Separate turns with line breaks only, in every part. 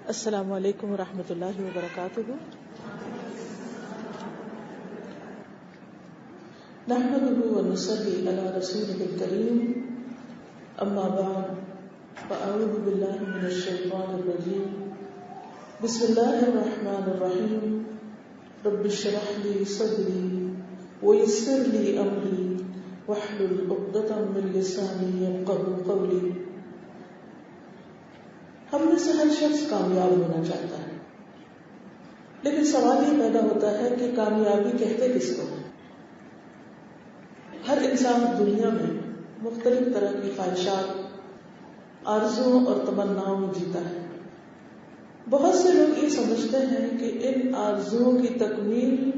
السلام علیکم ورحمۃ اللہ وبرکاتہ. نحمده ونصلي على رسوله الكريم. اما بعد فاعوذ باللہ من الشیطان الرجیم. بسم اللہ الرحمن الرحیم. رب اشرح لي صدری ويسر لي امری واحلل عقدۃ من لسانی یفقهوا قولی. ہم میں سے ہر شخص کامیاب ہونا چاہتا ہے، لیکن سوال یہ پیدا ہوتا ہے کہ کامیابی کہتے کس کو ہے؟ ہر انسان دنیا میں مختلف طرح کی خواہشات، آرزوؤں اور تمناؤں میں جیتا ہے. بہت سے لوگ یہ سمجھتے ہیں کہ ان آرزوؤں کی تکمیل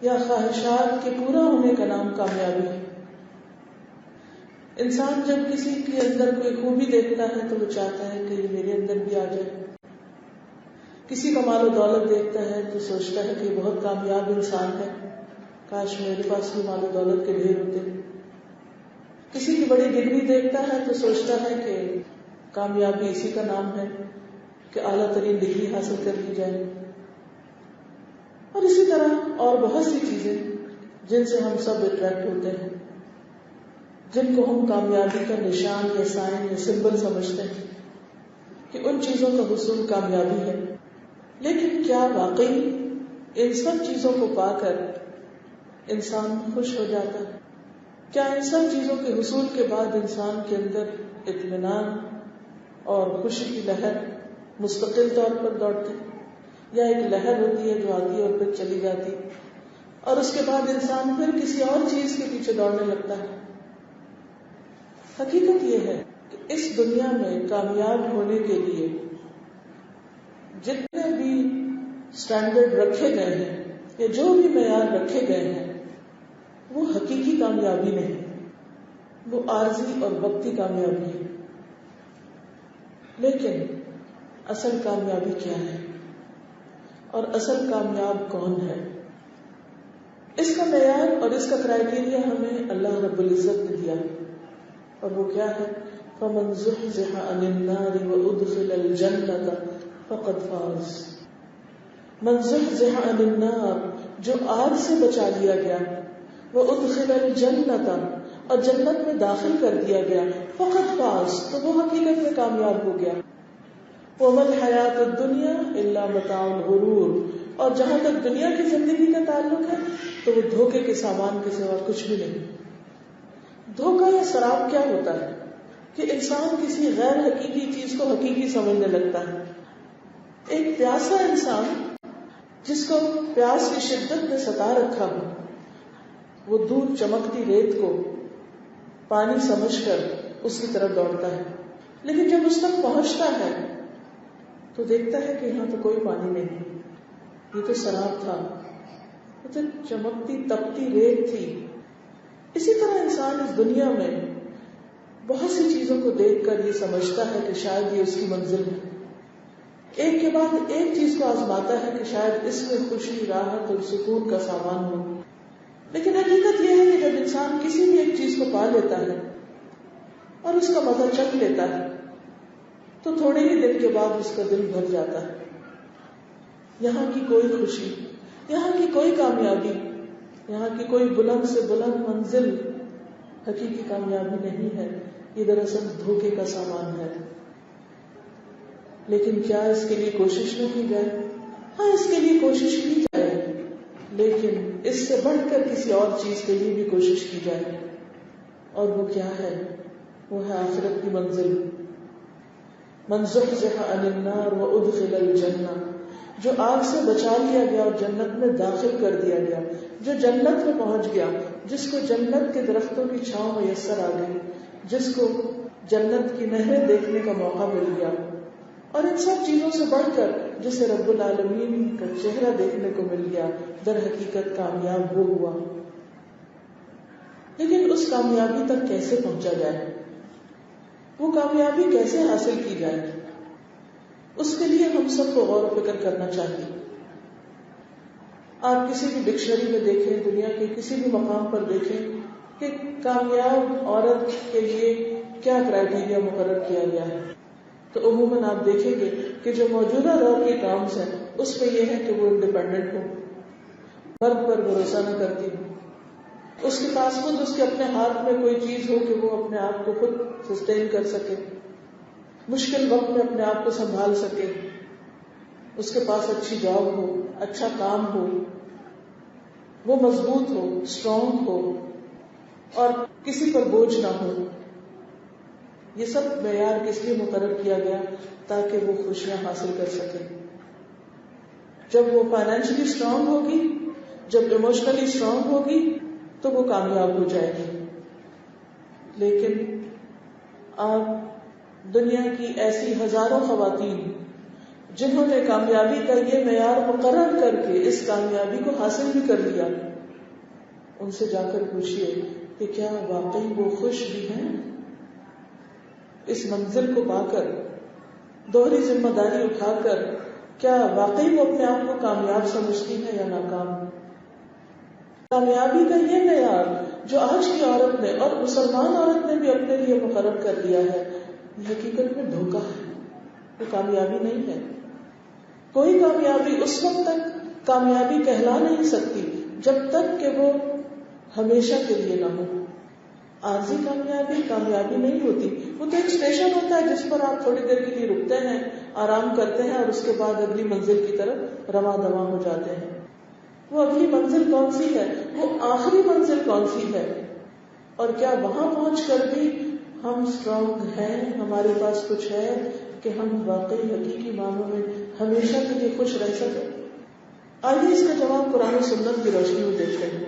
یا خواہشات کے پورا ہونے کا نام کامیابی ہے. انسان جب کسی کے اندر کوئی خوبی دیکھتا ہے تو وہ چاہتا ہے کہ یہ میرے اندر بھی آ جائے. کسی کا مال و دولت دیکھتا ہے تو سوچتا ہے کہ یہ بہت کامیاب انسان ہے، کاش میرے پاس بھی مال و دولت کے ڈھیر ہوتے. کسی کی بڑی ڈگری دیکھتا ہے تو سوچتا ہے کہ کامیابی اسی کا نام ہے کہ اعلیٰ ترین ڈگری حاصل کر لی جائے. اور اسی طرح اور بہت سی چیزیں جن سے ہم سب اٹریکٹ ہوتے ہیں، جن کو ہم کامیابی کا نشان یا سائن یا سمبل سمجھتے ہیں کہ ان چیزوں کا حصول کامیابی ہے. لیکن کیا واقعی ان سب چیزوں کو پا کر انسان خوش ہو جاتا ہے؟ کیا ان سب چیزوں کے حصول کے بعد انسان کے اندر اطمینان اور خوشی کی لہر مستقل طور پر دوڑتی، یا ایک لہر ہوتی ہے جو آتی ہے اور پھر چلی جاتی اور اس کے بعد انسان پھر کسی اور چیز کے پیچھے دوڑنے لگتا ہے؟ حقیقت یہ ہے کہ اس دنیا میں کامیاب ہونے کے لیے جتنے بھی سٹینڈرڈ رکھے گئے ہیں یا جو بھی معیار رکھے گئے ہیں وہ حقیقی کامیابی نہیں، وہ عارضی اور وقتی کامیابی ہے. لیکن اصل کامیابی کیا ہے اور اصل کامیاب کون ہے؟ اس کا معیار اور اس کا کرائیٹیریا ہمیں اللہ رب العزت نے دیا، اور وہ کیا ہے؟ فَمَنْ زُحْزِحَ عَنِ النَّارِ وَأُدْخِلَ الْجَنَّةَ فَقَدْ فَازَ. مَنْ زُحْزِحَ عَنِ النَّارِ، جو آگ سے بچا لیا گیا، وَأُدْخِلَ الْجَنَّةَ، اور جنت میں داخل کر دیا گیا، فَقَدْ فَازَ، تو وہ حقیقت میں کامیاب ہو گیا. وَمَا الْحَيَاةُ الدُّنْيَا إِلَّا مَتَاعُ الْغُرُورِ، اور جہاں تک دنیا کی زندگی کا تعلق ہے تو وہ دھوکے کے سامان کے سوا کچھ بھی نہیں. دھوکہ یا سراب کیا ہوتا ہے کہ انسان کسی غیر حقیقی چیز کو حقیقی سمجھنے لگتا ہے. ایک پیاسا انسان جس کو پیاس کی شدت نے ستا رکھا ہو، وہ دور چمکتی ریت کو پانی سمجھ کر اس کی طرف دوڑتا ہے، لیکن جب اس تک پہنچتا ہے تو دیکھتا ہے کہ یہاں تو کوئی پانی نہیں، یہ تو سراب تھا، یہ تو چمکتی تپتی ریت تھی. اسی طرح انسان اس دنیا میں بہت سی چیزوں کو دیکھ کر یہ سمجھتا ہے کہ شاید یہ اس کی منزل ہے. ایک کے بعد ایک چیز کو آزماتا ہے کہ شاید اس میں خوشی، راحت اور سکون کا سامان ہو. لیکن حقیقت یہ ہے کہ جب انسان کسی بھی ایک چیز کو پا لیتا ہے اور اس کا مزہ چکھ لیتا ہے تو تھوڑے ہی دن کے بعد اس کا دل بھر جاتا ہے. یہاں کی کوئی خوشی، یہاں کی کوئی کامیابی، یہاں کی کوئی بلند سے بلند منزل حقیقی کامیابی نہیں ہے، یہ دراصل دھوکے کا سامان ہے. لیکن کیا اس کے لیے کوشش نہ کی جائے؟ ہاں، اس کے لیے کوشش کی جائے، لیکن اس سے بڑھ کر کسی اور چیز کے لیے بھی کوشش کی جائے. اور وہ کیا ہے؟ وہ ہے آخرت کی منزل. من زحزح عن النار وادخل الجنہ، جو آگ سے بچا لیا گیا اور جنت میں داخل کر دیا گیا، جو جنت میں پہنچ گیا، جس کو جنت کے درختوں کی چھاؤں میسر آ گئی، جس کو جنت کی نہریں دیکھنے کا موقع مل گیا، اور ان سب چیزوں سے بڑھ کر جسے رب العالمین کا چہرہ دیکھنے کو مل گیا، در حقیقت کامیاب وہ ہوا. لیکن اس کامیابی تک کیسے پہنچا جائے؟ وہ کامیابی کیسے حاصل کی جائے؟ اس کے لیے ہم سب کو غور و فکر کرنا چاہیے. آپ کسی بھی ڈکشنری میں دیکھیں، دنیا کے کسی بھی مقام پر دیکھیں کہ کامیاب عورت کے لیے کیا کرائیٹیریا مقرر کیا گیا ہے. تو عموماً آپ دیکھیں گے کہ جو موجودہ دور کے کامز ہیں اس میں یہ ہے کہ وہ انڈیپینڈنٹ ہو، فرد پر بھروسہ نہ کرتی ہو، اس کے پاس خود اس کے اپنے ہاتھ میں کوئی چیز ہو کہ وہ اپنے آپ کو خود سسٹین کر سکے، مشکل وقت میں اپنے آپ کو سنبھال سکے، اس کے پاس اچھی جاب ہو، اچھا کام ہو، وہ مضبوط ہو، اسٹرانگ ہو اور کسی پر بوجھ نہ ہو. یہ سب معیار کس لیے مقرر کیا گیا؟ تاکہ وہ خوشیاں حاصل کر سکے. جب وہ فائنینشلی اسٹرانگ ہوگی، جب ایموشنلی اسٹرانگ ہوگی تو وہ کامیاب ہو جائے گی. لیکن آپ دنیا کی ایسی ہزاروں خواتین جنہوں نے کامیابی کا یہ معیار مقرر کر کے اس کامیابی کو حاصل بھی کر لیا، ان سے جا کر پوچھئے کہ کیا واقعی وہ خوش بھی ہیں اس منزل کو پا کر، دوہری ذمہ داری اٹھا کر؟ کیا واقعی وہ اپنے آپ کو کامیاب سمجھتی ہے یا ناکام؟ کامیابی کا یہ معیار جو آج کی عورت نے اور مسلمان عورت نے بھی اپنے لیے مقرر کر لیا ہے، یہ حقیقت میں دھوکہ ہے، وہ کامیابی نہیں ہے. کوئی کامیابی اس وقت تک کامیابی کہلا نہیں سکتی جب تک کہ وہ ہمیشہ کے لیے نہ ہو. عارضی کامیابی کامیابی نہیں ہوتی، وہ تو ایک اسٹیشن ہوتا ہے جس پر آپ تھوڑی دیر کے لیے رکتے ہیں، آرام کرتے ہیں اور اس کے بعد اگلی منزل کی طرف رواں دواں ہو جاتے ہیں. وہ اگلی منزل کون سی ہے؟ وہ آخری منزل کون سی ہے؟ اور کیا وہاں پہنچ کر بھی ہم اسٹرانگ ہیں، ہمارے پاس کچھ ہے کہ ہم واقعی حقیقی معنوں میں ہمیشہ کے لیے خوش رہ سکیں؟ آئیے اس کا جواب قرآن و سنت کی روشنی میں دیکھتے ہیں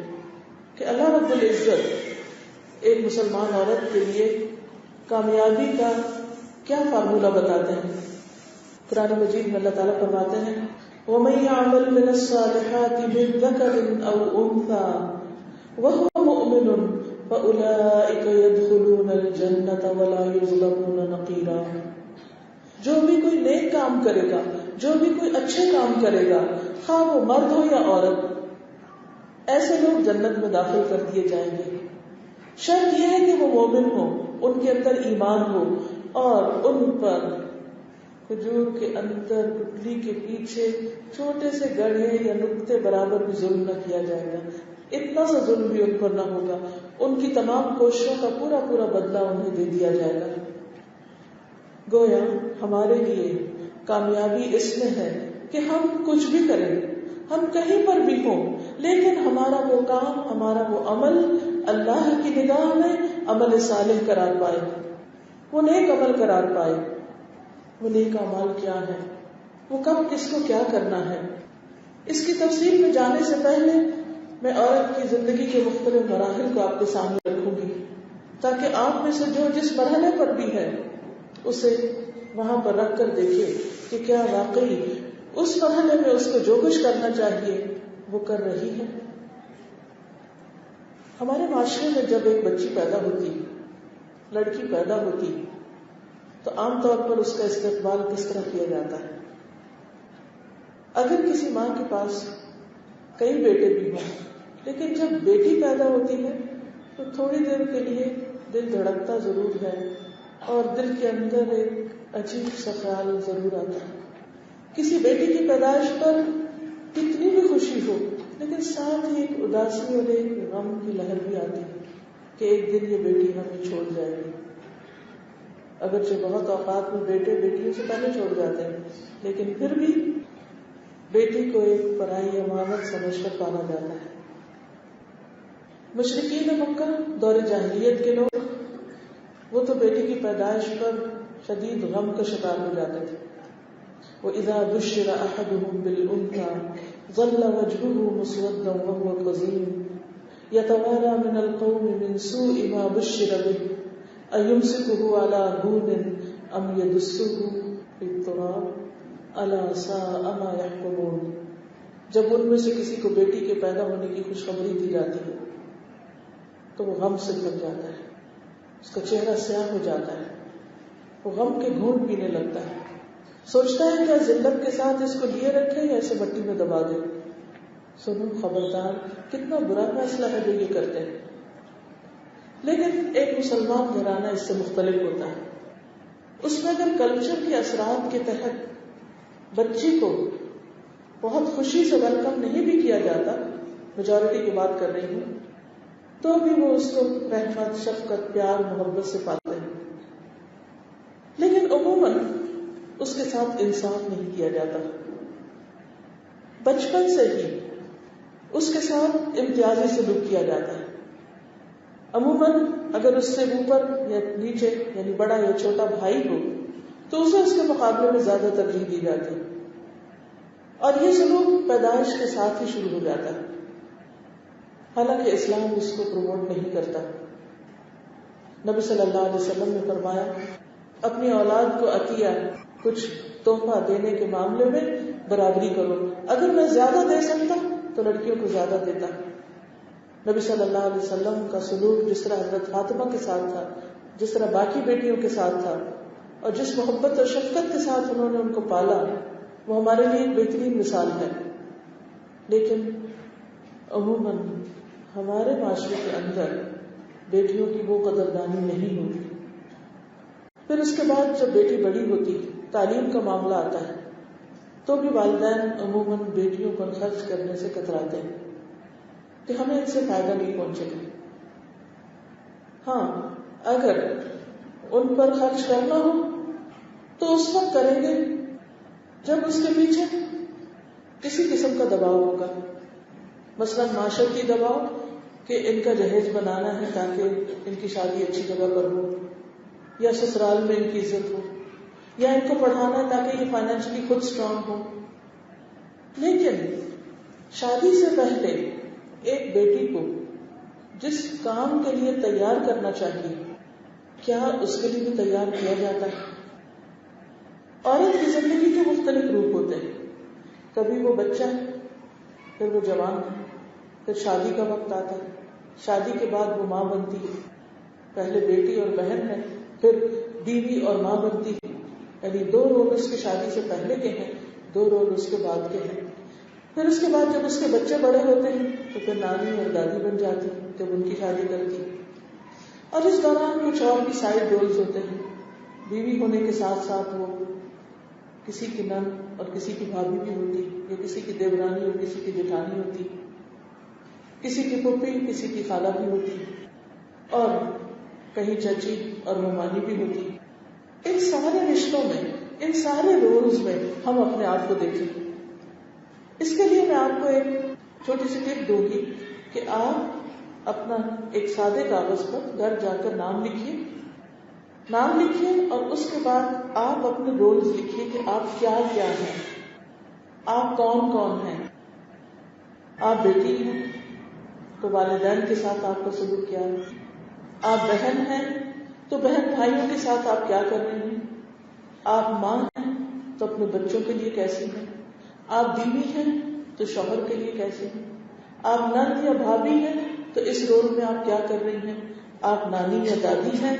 کہ اللہ رب العزت ایک مسلمان عورت کے لیے کامیابی کا کیا فارمولہ بتاتے ہیں. قرآن مجید میں اللہ تعالیٰ فرماتے ہیں وَمَن يَعْمَلْ مِنَ الصَّالِحَاتِ مِن ذَكَرٍ أَوْ أُنثَىٰ وَهُوَ مُؤْمِنٌ فَأُولَٰئِكَ يَدْخُلُونَ الْجَنَّةَ وَلَا يُظْلَمُونَ نَقِيرًا. جو بھی کوئی نیک کام کرے گا، جو بھی کوئی اچھے کام کرے گا، خواہ وہ مرد ہو یا عورت، ایسے لوگ جنت میں داخل کر دیے جائیں گے. شرط یہ ہے کہ وہ مومن ہو، ان کے اندر ایمان ہو اور ان پر کھجور کے اندر پتلی کے پیچھے چھوٹے سے گڑھے یا نقطے برابر بھی ظلم نہ کیا جائے گا. اتنا سا ظلم بھی ان پر نہ ہوگا. ان کی تمام کوششوں کا پورا پورا بدلہ انہیں دے دیا جائے گا. گویا ہمارے لیے کامیابی اس میں ہے کہ ہم کچھ بھی کریں، ہم کہیں پر بھی ہوں، لیکن ہمارا وہ کام، ہمارا وہ عمل اللہ کی نگاہ میں عمل صالح قرار پائے، وہ نیک عمل قرار پائے. وہ نیک اعمال کیا ہے، وہ کب کس کو کیا کرنا ہے، اس کی تفصیل میں جانے سے پہلے میں عورت کی زندگی کے مختلف مراحل کو آپ کے سامنے رکھوں گی تاکہ آپ میں سے جو جس مرحلے پر بھی ہے اسے وہاں پر رکھ کر دیکھے کہ کیا واقعی اس مرحلے میں اس کو جو کچھ کرنا چاہیے وہ کر رہی ہے. ہمارے معاشرے میں جب ایک بچی پیدا ہوتی، لڑکی پیدا ہوتی، تو عام طور پر اس کا استقبال کس طرح کیا جاتا ہے؟ اگر کسی ماں کے پاس کئی بیٹے بھی ہوں، لیکن جب بیٹی پیدا ہوتی ہے تو تھوڑی دیر کے لیے دل دھڑکتا ضرور ہے اور دل کے اندر ایک عجیب سا خیال ضرور آتا ہے. کسی بیٹی کی پیدائش پر کتنی بھی خوشی ہو، لیکن ساتھ ہی ایک اداسی اور ایک غم کی لہر بھی آتی ہے کہ ایک دن یہ بیٹی ہمیں چھوڑ جائے گی. اگرچہ بہت اوقات میں بیٹے بیٹیوں سے پہلے چھوڑ جاتے ہیں، لیکن پھر بھی بیٹی کو ایک پرائی امانت سمجھ کر پالا جاتا ہے. مشرکین مکہ دور جاہلیت کے لوگ، وہ تو بیٹی کی پیدائش پر شدید غم کا شکار ہو جاتے تھے. وَإِذَا بُشِّرَ أَحَدُهُم بِالْأُنثَىٰ ظَلَّ وَجْهُهُ مُسْوَدًّا وَهُوَ كَظِيمٌ يَتَوَارَىٰ مِنَ الْقَوْمِ مِنْ سُوءِ مَا بُشِّرَ بِهِ أَيُمْسِكُهُ عَلَىٰ هُونٍ أَمْ يَدُسُّهُ فِي التُّرَابِ أَلَا سَاءَ مَا يَحْكُمُونَ. جب ان میں سے کسی کو بیٹی کے پیدا ہونے کی خوشخبری دی جاتی ہے تو وہ غم سے بھر جاتا ہے، اس کا چہرہ سیاہ ہو جاتا ہے، وہ غم کے گھونٹ پینے لگتا ہے، سوچتا ہے کیا ذلت کے ساتھ اس کو لیے رکھے یا اسے مٹی میں دبا دے. سنو خبردار، کتنا برا فیصلہ ہے جو یہ کرتے ہیں. لیکن ایک مسلمان گھرانہ اس سے مختلف ہوتا ہے. اس میں اگر کلچر کے اثرات کے تحت بچی کو بہت خوشی سے ویلکم نہیں بھی کیا جاتا، میجورٹی کی بات کر رہی ہوں، تو بھی وہ اس کو رحمت، شفقت، پیار، محبت سے پاتے ہیں. لیکن عموماً اس کے ساتھ انصاف نہیں کیا جاتا. بچپن سے ہی اس کے ساتھ امتیازی سلوک کیا جاتا ہے. عموماً اگر اس سے اوپر یا نیچے یعنی بڑا یا چھوٹا بھائی ہو تو اسے اس کے مقابلے میں زیادہ ترجیح دی جاتی ہے، اور یہ سلوک پیدائش کے ساتھ ہی شروع ہو جاتا ہے. حالانکہ اسلام اس کو پروموٹ نہیں کرتا. نبی صلی اللہ علیہ وسلم نے فرمایا اپنی اولاد کو عطیہ کچھ تحفہ دینے کے معاملے میں برابری کرو. اگر میں زیادہ دے سکتا تو لڑکیوں کو زیادہ دیتا. نبی صلی اللہ علیہ وسلم کا سلوک جس طرح حضرت فاطمہ کے ساتھ تھا، جس طرح باقی بیٹیوں کے ساتھ تھا، اور جس محبت اور شفقت کے ساتھ انہوں نے ان کو پالا، وہ ہمارے لیے ایک بہترین مثال ہے. لیکن عموماً ہمارے معاشرے کے اندر بیٹیوں کی وہ قدردانی نہیں ہوتی. پھر اس کے بعد جب بیٹی بڑی ہوتی، تعلیم کا معاملہ آتا ہے، تو بھی والدین عموماً بیٹیوں پر خرچ کرنے سے کتراتے ہیں کہ ہمیں ان سے فائدہ نہیں پہنچے گا. ہاں، اگر ان پر خرچ کرنا ہو تو اس وقت کریں گے جب اس کے پیچھے کسی قسم کا دباؤ ہوگا، مثلا معاشرتی دباؤ کہ ان کا جہیز بنانا ہے تاکہ ان کی شادی اچھی جگہ پر ہو، یا سسرال میں ان کی عزت ہو، یا ان کو پڑھانا ہے تاکہ یہ فائنینشلی خود اسٹرانگ ہو. لیکن شادی سے پہلے ایک بیٹی کو جس کام کے لیے تیار کرنا چاہیے، کیا اس کے لیے بھی تیار کیا جاتا ہے؟ عورت کی زندگی کے مختلف روپ ہوتے ہیں. کبھی وہ بچہ ہے، پھر وہ جوان ہے، پھر شادی کا وقت آتا ہے، شادی کے بعد وہ ماں بنتی ہے. پہلے بیٹی اور بہن ہے، پھر بیوی اور ماں بنتی ہے. یعنی 2 رول اس کے شادی سے پہلے کے ہیں، 2 رول اس کے بعد کے ہیں. پھر اس کے بعد جب اس کے بچے بڑے ہوتے ہیں تو پھر نانی اور دادی بن جاتی ہیں جب ان کی شادی کرتی. اور اس دوران کچھ اور بھی سائڈ رولز ہوتے ہیں. بیوی ہونے کے ساتھ ساتھ وہ کسی کی نند اور کسی کی بھابھی بھی ہوتی، یا کسی کی دیورانی اور کسی کی جٹھانی ہوتی، کسی کی پھوپھی کسی کی خالہ بھی ہوتی، اور کہیں چچی اور ممانی بھی ہوتی. ان سارے رشتوں میں، ان سارے رولز میں ہم اپنے آپ کو دیکھیں. اس کے لیے میں آپ کو ایک چھوٹی سی ٹپ دوں گی کہ آپ اپنا ایک سادے کاغذ پر گھر جا کر نام لکھیے اور اس کے بعد آپ اپنے رولز لکھیے کہ آپ کیا کیا ہیں، آپ کون کون ہیں. آپ بیٹی ہیں تو والدین کے ساتھ آپ کا سلوک کیا ہے. آپ بہن ہیں تو بہن بھائیوں کے ساتھ آپ کیا کر رہے ہیں. آپ ماں ہیں تو اپنے بچوں کے لیے کیسی ہیں. آپ بیوی ہیں تو شوہر کے لیے کیسے ہیں. آپ نند یا بھابھی ہیں تو اس رول میں آپ کیا کر رہی ہیں. آپ نانی یا دادی ہیں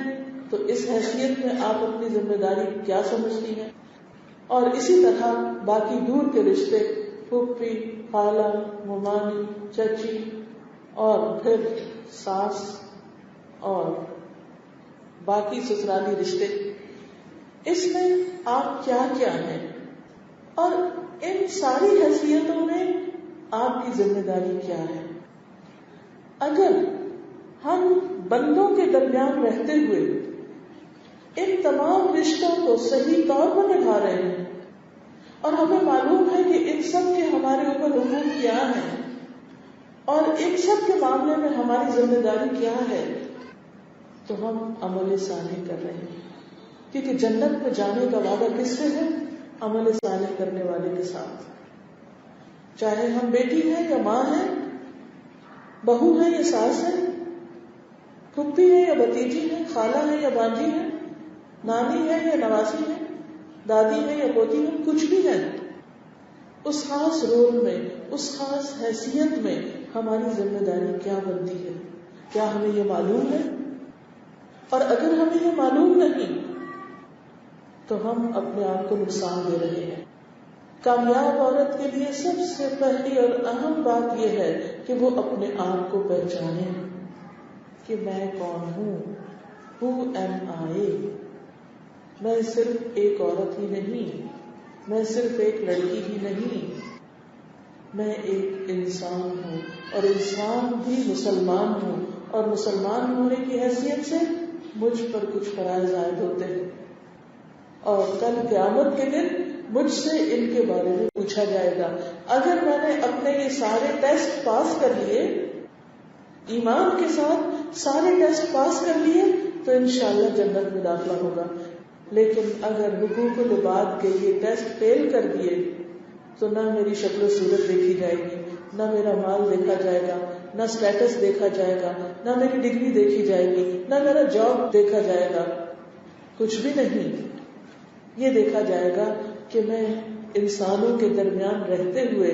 تو اس حیثیت میں آپ اپنی ذمہ داری کیا سمجھتی ہیں. اور اسی طرح باقی دور کے رشتے، پھوپھی، خالہ، ممانی، چچی، اور پھر ساس اور باقی سسرالی رشتے، اس میں آپ کیا کیا ہیں، اور ان ساری حیثیتوں میں آپ کی ذمہ داری کیا ہے. اگر ہم بندوں کے درمیان رہتے ہوئے ان تمام رشتوں کو صحیح طور پر نبھا رہے ہیں اور ہمیں معلوم ہے کہ ان سب کے ہمارے اوپر حقوق کیا ہیں اور ان سب کے معاملے میں ہماری ذمہ داری کیا ہے، تو ہم عمل صالح کر رہے ہیں. کیونکہ جنت میں جانے کا وعدہ کس سے ہے؟ عمل صالح کرنے والے کے ساتھ. چاہے ہم بیٹی ہیں یا ماں ہیں، بہو ہیں یا ساس ہیں، پھوپھی ہیں یا بھتیجی ہیں، خالہ ہیں یا بانجی ہیں، نانی ہے یا نواسی ہے، دادی ہے یا پوتی ہے، کچھ بھی ہے، اس خاص رول میں، اس خاص حیثیت میں ہماری ذمہ داری کیا بنتی ہے. کیا ہمیں یہ معلوم ہے؟ اور اگر ہمیں یہ معلوم نہیں تو ہم اپنے آپ کو نقصان دے رہے ہیں. کامیاب عورت کے لیے سب سے پہلی اور اہم بات یہ ہے کہ وہ اپنے آپ کو پہچانے کہ میں کون ہوں. Who am I؟ میں صرف ایک عورت ہی نہیں، میں صرف ایک لڑکی ہی نہیں، میں ایک انسان ہوں، اور انسان بھی مسلمان ہوں، اور مسلمان ہونے کی حیثیت سے مجھ پر کچھ فرائض عائد ہوتے ہیں، اور کل قیامت کے دن مجھ سے ان کے بارے میں پوچھا جائے گا۔ اگر میں نے اپنے یہ سارے ٹیسٹ پاس کر لیے، ایمان کے ساتھ سارے ٹیسٹ پاس کر لیے، تو انشاءاللہ جنت میں داخلہ ہوگا۔ لیکن اگر حقوق العباد کے یہ ٹیسٹ فیل کر دیے تو نہ میری شکل و صورت دیکھی جائے گی، نہ میرا مال دیکھا جائے گا، نہ اسٹیٹس دیکھا جائے گا، نہ میری ڈگری دیکھی جائے گی، نہ میرا جاب دیکھا جائے گا، کچھ بھی نہیں۔ یہ دیکھا جائے گا کہ میں انسانوں کے درمیان رہتے ہوئے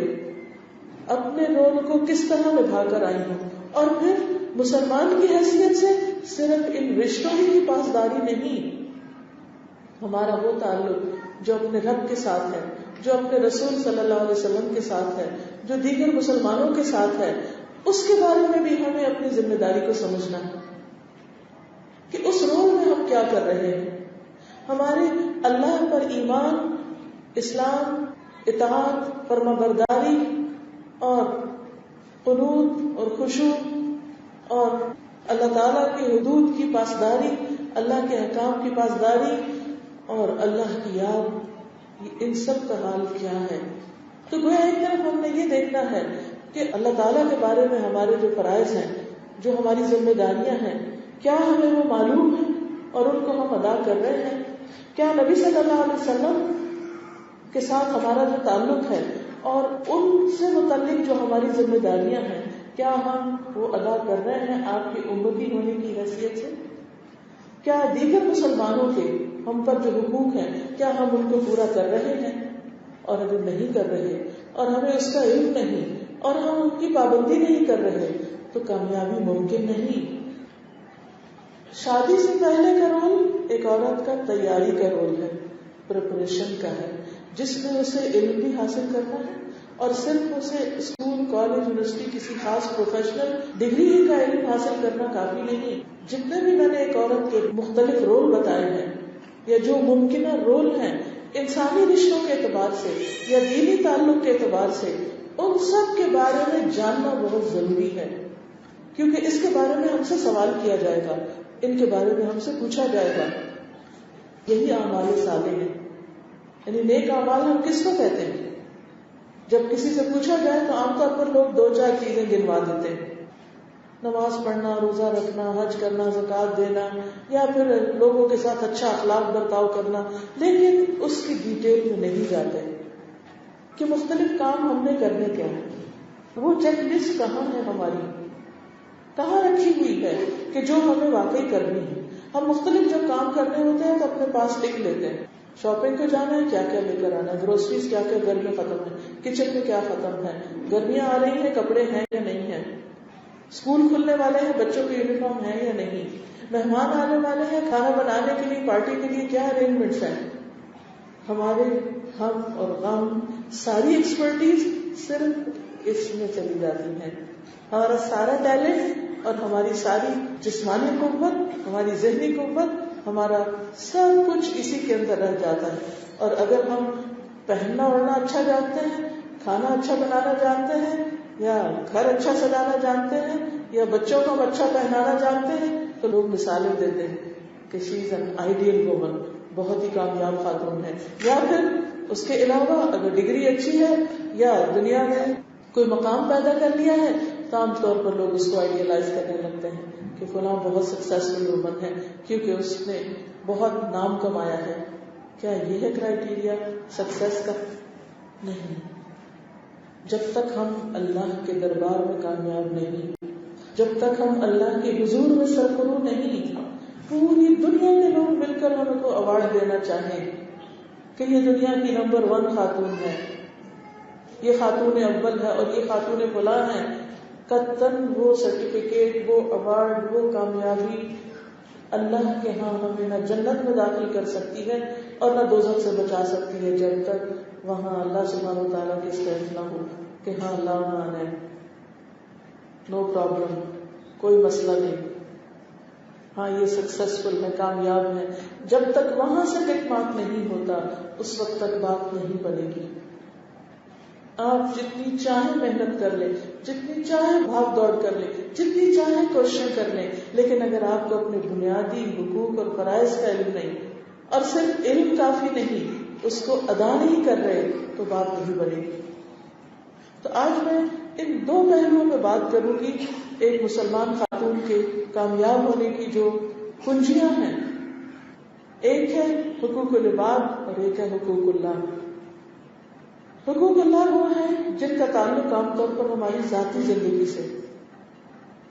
اپنے رول کو کس طرح نبھا کر آئی ہوں، اور پھر مسلمان کی حیثیت سے صرف ان رشتوں ہی کی پاسداری نہیں، ہمارا وہ تعلق جو اپنے رب کے ساتھ ہے، جو اپنے رسول صلی اللہ علیہ وسلم کے ساتھ ہے، جو دیگر مسلمانوں کے ساتھ ہے، اس کے بارے میں بھی ہمیں اپنی ذمہ داری کو سمجھنا ہے کہ اس رول میں ہم کیا کر رہے ہیں۔ ہمارے اللہ پر ایمان، اسلام، اطاعت، فرمانبرداری اور قنوت اور خشوع اور اللہ تعالیٰ کی حدود کی پاسداری، اللہ کے احکام کی پاسداری اور اللہ کی یاد، ان سب کا حال کیا ہے۔ تو گویا ایک طرف ہم نے یہ دیکھنا ہے کہ اللہ تعالیٰ کے بارے میں ہمارے جو فرائض ہیں، جو ہماری ذمہ داریاں ہیں، کیا ہمیں وہ معلوم ہے اور ان کو ہم ادا کر رہے ہیں؟ کیا نبی صلی اللہ علیہ وسلم کے ساتھ ہمارا جو تعلق ہے اور ان سے متعلق جو ہماری ذمہ داریاں ہیں، کیا ہم وہ ادا کر رہے ہیں آپ کی امتی ہونے کی حیثیت سے؟ کیا دیگر مسلمانوں کے ہم پر جو حقوق ہیں، کیا ہم ان کو پورا کر رہے ہیں؟ اور اگر نہیں کر رہے اور ہمیں اس کا علم نہیں اور ہم ان کی پابندی نہیں کر رہے تو کامیابی ممکن نہیں۔ شادی سے پہلے کا رول ایک عورت کا تیاری کا رول ہے، پریپریشن کا ہے، جس میں اسے علم بھی حاصل کرنا ہے، اور صرف اسے اسکول، کالج، یونیورسٹی کسی خاص پروفیشنل ڈگری ہی کا علم حاصل کرنا کافی نہیں۔ جتنے بھی میں نے ایک عورت کے مختلف رول بتائے ہیں یا جو ممکنہ رول ہیں انسانی رشتوں کے اعتبار سے یا دینی تعلق کے اعتبار سے، ان سب کے بارے میں جاننا بہت ضروری ہے، کیونکہ اس کے بارے میں ہم سے سوال کیا جائے گا، ان کے بارے میں ہم سے پوچھا جائے گا۔ یہی اعمال صالح ہیں، یعنی نیک اعمال ہم کس کو کہتے ہیں؟ جب کسی سے پوچھا جائے تو عام طور پر لوگ 2-4 چیزیں گنوا دیتے ہیں، نماز پڑھنا، روزہ رکھنا، حج کرنا، زکوٰۃ دینا، یا پھر لوگوں کے ساتھ اچھا اخلاق برتاؤ کرنا، لیکن اس کی ڈیٹیل میں نہیں جاتے کہ مختلف کام ہم نے کرنے کیا ہے، وہ چیک لسٹ کہاں ہے ہماری، کہاں رکھی ہوئی ہے کہ جو ہمیں واقعی کرنی ہے۔ ہم مختلف جب کام کرنے ہوتے ہیں تو اپنے پاس لکھ لیتے ہیں، شاپنگ کو جانا ہے، کیا کیا لے کر آنا ہے، گروسریز کیا کیا گھر میں ختم ہے، کچن میں کیا ختم ہے، گرمیاں آ رہی ہیں، کپڑے ہیں یا نہیں ہیں، اسکول کھلنے والے ہیں، بچوں کے یونیفارم ہیں یا نہیں، مہمان آنے والے ہیں، کھانا بنانے کے لیے، پارٹی کے لیے کیا ارینجمنٹس ہیں۔ ہمارے ہم اور غم، ساری ایکسپرٹیز صرف اس میں چلی جاتی ہے، ہمارا سارا ٹیلنٹ اور ہماری ساری جسمانی قوت، ہماری ذہنی قوت، ہمارا سب کچھ اسی کے اندر رہ جاتا ہے۔ اور اگر ہم پہننا اوڑھنا اچھا جانتے ہیں، کھانا اچھا بنانا جانتے ہیں، یا گھر اچھا سجانا جانتے ہیں، یا بچوں کو ہم اچھا پہنانا جانتے ہیں، تو لوگ مثالیں دیتے ہیں کہ شی از این آئیڈیل وومن، بہت ہی کامیاب خاتون ہے۔ یا پھر اس کے علاوہ اگر ڈگری اچھی ہے یا دنیا میں کوئی مقام پیدا کر لیا ہے تو عام طور پر لوگ اس کو آئیڈیلائز کرنے لگتے ہیں کہ فلاں بہت سکسیسفل وومن ہے کیونکہ اس نے بہت نام کمایا ہے۔ کیا یہ ہے کرائیٹیریا سکسیس کا؟ نہیں۔ جب تک ہم اللہ کے دربار میں کامیاب نہیں، جب تک ہم اللہ کے حضور میں سرخرو نہیں، پوری دنیا کے لوگ مل کر ہمیں کو ایوارڈ دینا چاہیں کہ یہ دنیا کی نمبر 1 خاتون ہے، یہ خاتون اول ہے اور یہ خاتون فلاں ہے، قطعاً وہ سرٹیفکیٹ، وہ ایوارڈ، وہ کامیابی اللہ کے ہاں ہمیں نہ جنت میں داخل کر سکتی ہے اور نہ دوزخ سے بچا سکتی ہے، جب تک وہاں اللہ سبحانہ و تعالیٰ کی اسٹینڈ نہ ہو کہ ہاں اللہ مان ہے، نو پرابلم، کوئی مسئلہ نہیں۔ ہاں یہ سکسیسفل ہے، کامیاب ہے، جب تک وہاں سے ٹک مارک نہیں ہوتا اس وقت تک بات نہیں بنے گی. آپ جتنی چاہے محنت کر لیں، جتنی چاہے بھاگ دوڑ کر لیں، جتنی چاہے کوششیں کر لیں، لیکن اگر آپ کو اپنے بنیادی حقوق اور فرائض کا علم نہیں اور صرف علم کافی نہیں، اس کو ادا نہیں کر رہے تو بات نہیں بنے گی. تو آج میں ان دو پہلوؤں میں بات کروں گی. ایک مسلمان خاتون کے کامیاب ہونے کی جو کنجیاں ہیں، ایک ہے حقوق العباد اور ایک ہے حقوق اللہ. حقوق اللہ وہ ہیں جن کا تعلق عام طور پر ہماری ذاتی زندگی سے،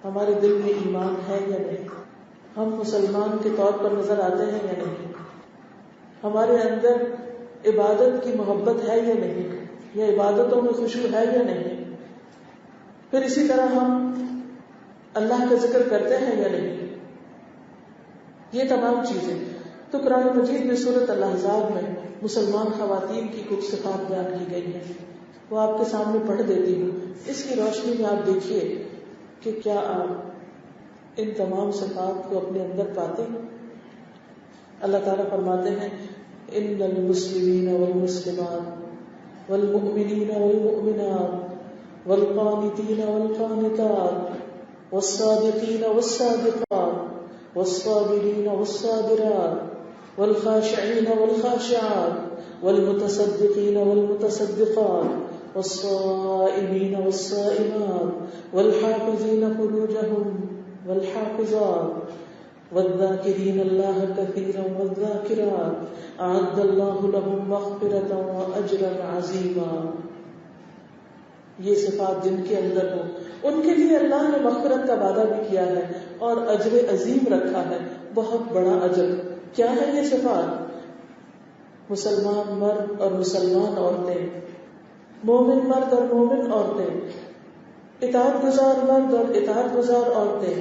ہمارے دل میں ایمان ہے یا نہیں، ہم مسلمان کے طور پر نظر آتے ہیں یا نہیں، ہمارے اندر عبادت کی محبت ہے یا نہیں، یا عبادتوں میں خشوع ہے یا نہیں، پھر اسی طرح ہم اللہ کا ذکر کرتے ہیں یا نہیں. یہ تمام چیزیں تو قرآن مجید میں سورۃ الاحزاب میں مسلمان خواتین کی کچھ صفات بیان کی گئی ہیں. وہ آپ کے سامنے پڑھ دیتی ہوں. اس کی روشنی میں آپ دیکھیے کہ کیا آپ ان تمام صفات کو اپنے اندر پاتے ہیں. اللہ تعالیٰ فرماتے ہیں ان المسلمین والمسلمات والمؤمنین والمؤمنات والقانتین والقانتات والصادقین والصادقات والصابرین والصابرات والخاشعین والخاشعات والمتصدقین والمتصدقات والصائمین والصائمات والحافظین فروجهم والحافظات والذاکرین اللہ کثیرا والذاکرات اعد اللہ لهم مغفرۃ واجرا عظیما. یہ صفات جن کے اندر ہو ان کے لیے اللہ نے مغفرت کا وعدہ بھی کیا ہے اور اجر عظیم رکھا ہے، بہت بڑا اجر. کیا ہے یہ صفات؟ مسلمان مرد اور مسلمان عورتیں، مومن مرد اور مومن عورتیں، اطاعت گزار مرد اور اطاعت گزار عورتیں،